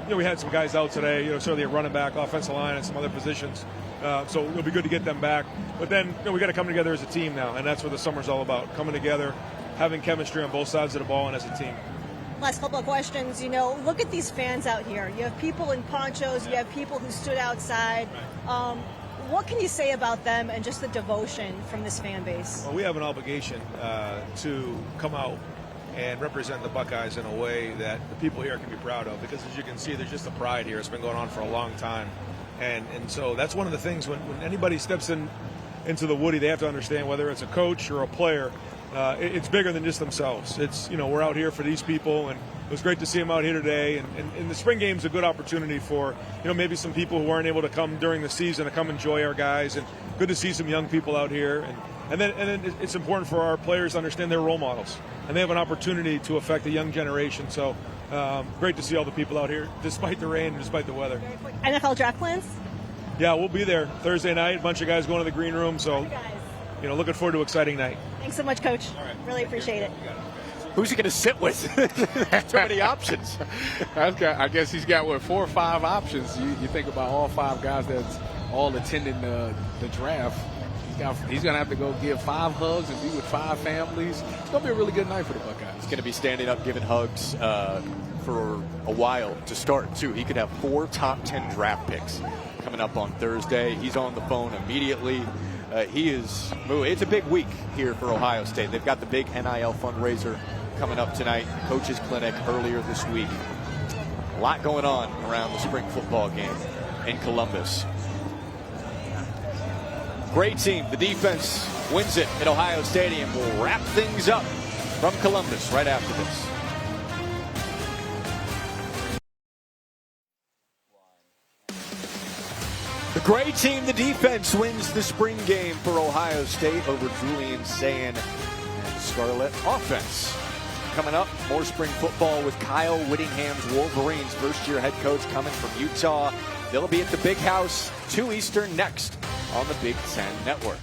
We had some guys out today, certainly a running back, offensive line, and some other positions. So it'll be good to get them back. But then we got to come together as a team now, and that's what the summer's all about, coming together, having chemistry on both sides of the ball and as a team. Last couple of questions. Look at these fans out here. You have people in ponchos. You have people who stood outside. What can you say about them and just the devotion from this fan base? Well, we have an obligation to come out and represent the Buckeyes in a way that the people here can be proud of, because as you can see, there's just a pride here. It's been going on for a long time. And so that's one of the things when anybody steps into the Woody, they have to understand, whether it's a coach or a player, it's bigger than just themselves. It's, we're out here for these people, and it was great to see them out here today. And the spring game's a good opportunity for, maybe some people who weren't able to come during the season to come enjoy our guys, and good to see some young people out here. And then it's important for our players to understand they're role models, and they have an opportunity to affect the young generation. So great to see all the people out here, despite the rain and despite the weather. NFL draft plans? Yeah, we'll be there Thursday night. A bunch of guys going to the green room. So, looking forward to an exciting night. Thanks so much, Coach. Really appreciate it. Who's he going to sit with? Too many options. I guess he's got, 4 or 5 options. You think about all 5 guys that's all attending the draft. He's going to have to go give 5 hugs and be with 5 families. It's going to be a really good night for the Buckeyes. He's going to be standing up giving hugs for a while to start, too. He could have 4 top 10 draft picks coming up on Thursday. He's on the phone immediately. It's a big week here for Ohio State. They've got the big NIL fundraiser coming up tonight, coaches clinic earlier this week. A lot going on around the spring football game in Columbus. Great team. The defense wins it at Ohio Stadium. We'll wrap things up from Columbus right after this. The gray team, the defense, wins the spring game for Ohio State over Julian Sayin and Scarlet offense. Coming up, more spring football with Kyle Whittingham's Wolverines, first-year head coach coming from Utah. They'll be at the Big House, 2 Eastern next on the Big Ten Network.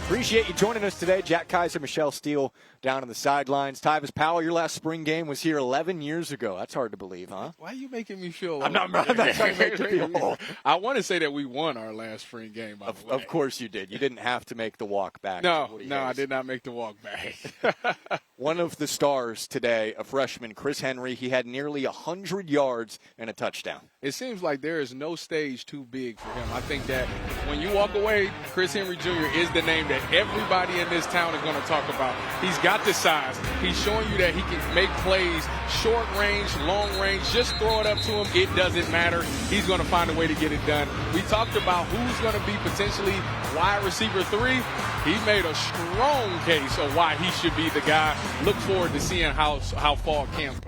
Appreciate you joining us today. Jack Kaiser, Michelle Steele down on the sidelines. Tyvis Powell, your last spring game was here 11 years ago. That's hard to believe, huh? Why are you making me feel I'm not trying to make you feel old. I want to say that we won our last spring game, by the way. Of course you did. You didn't have to make the walk back. No, I did not make the walk back. One of the stars today, a freshman, Chris Henry, he had nearly 100 yards and a touchdown. It seems like there is no stage too big for him. I think that when you walk away, Chris Henry Jr. is the name that everybody in this town is going to talk about. He's got the size. He's showing you that he can make plays, short range, long range. Just throw it up to him. It doesn't matter. He's going to find a way to get it done. We talked about who's going to be potentially wide receiver 3. He made a strong case of why he should be the guy. Look forward to seeing how fall camp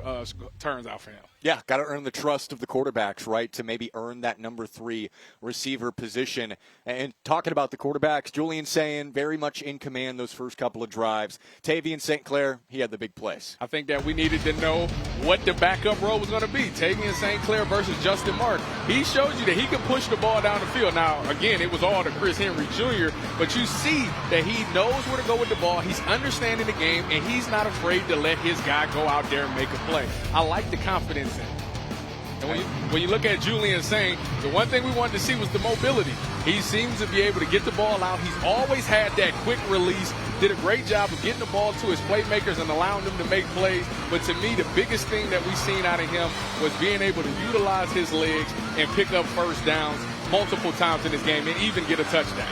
turns out for him. Yeah, got to earn the trust of the quarterbacks, right, to maybe earn that number 3 receiver position. And talking about the quarterbacks, Julian Sayin very much in command those first couple of drives. Tavian St. Clair, he had the big plays. I think that we needed to know what the backup role was going to be. Tavian St. Clair versus Justin Mark. He showed you that he can push the ball down the field. Now, again, it was all to Chris Henry Jr., but you see that he knows where to go with the ball. He's understanding the game, and he's not afraid to let his guy go out there and make a play. I like the confidence in him. And when you look at Julian Sayin, the one thing we wanted to see was the mobility. He seems to be able to get the ball out. He's always had that quick release. Did a great job of getting the ball to his playmakers and allowing them to make plays. But to me, the biggest thing that we've seen out of him was being able to utilize his legs and pick up first downs multiple times in this game and even get a touchdown.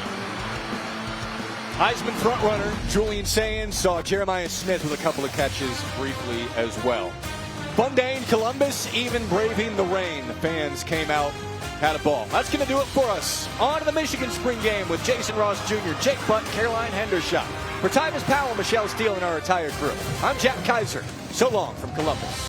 Heisman frontrunner Julian Sayin saw Jeremiah Smith with a couple of catches briefly as well. Fun day in Columbus, even braving the rain. The fans came out, had a ball. That's going to do it for us. On to the Michigan spring game with Jason Ross Jr., Jake Butt, Caroline Hendershot. For Tyvis Powell, Michelle Steele, and our entire crew, I'm Jack Kaiser. So long from Columbus.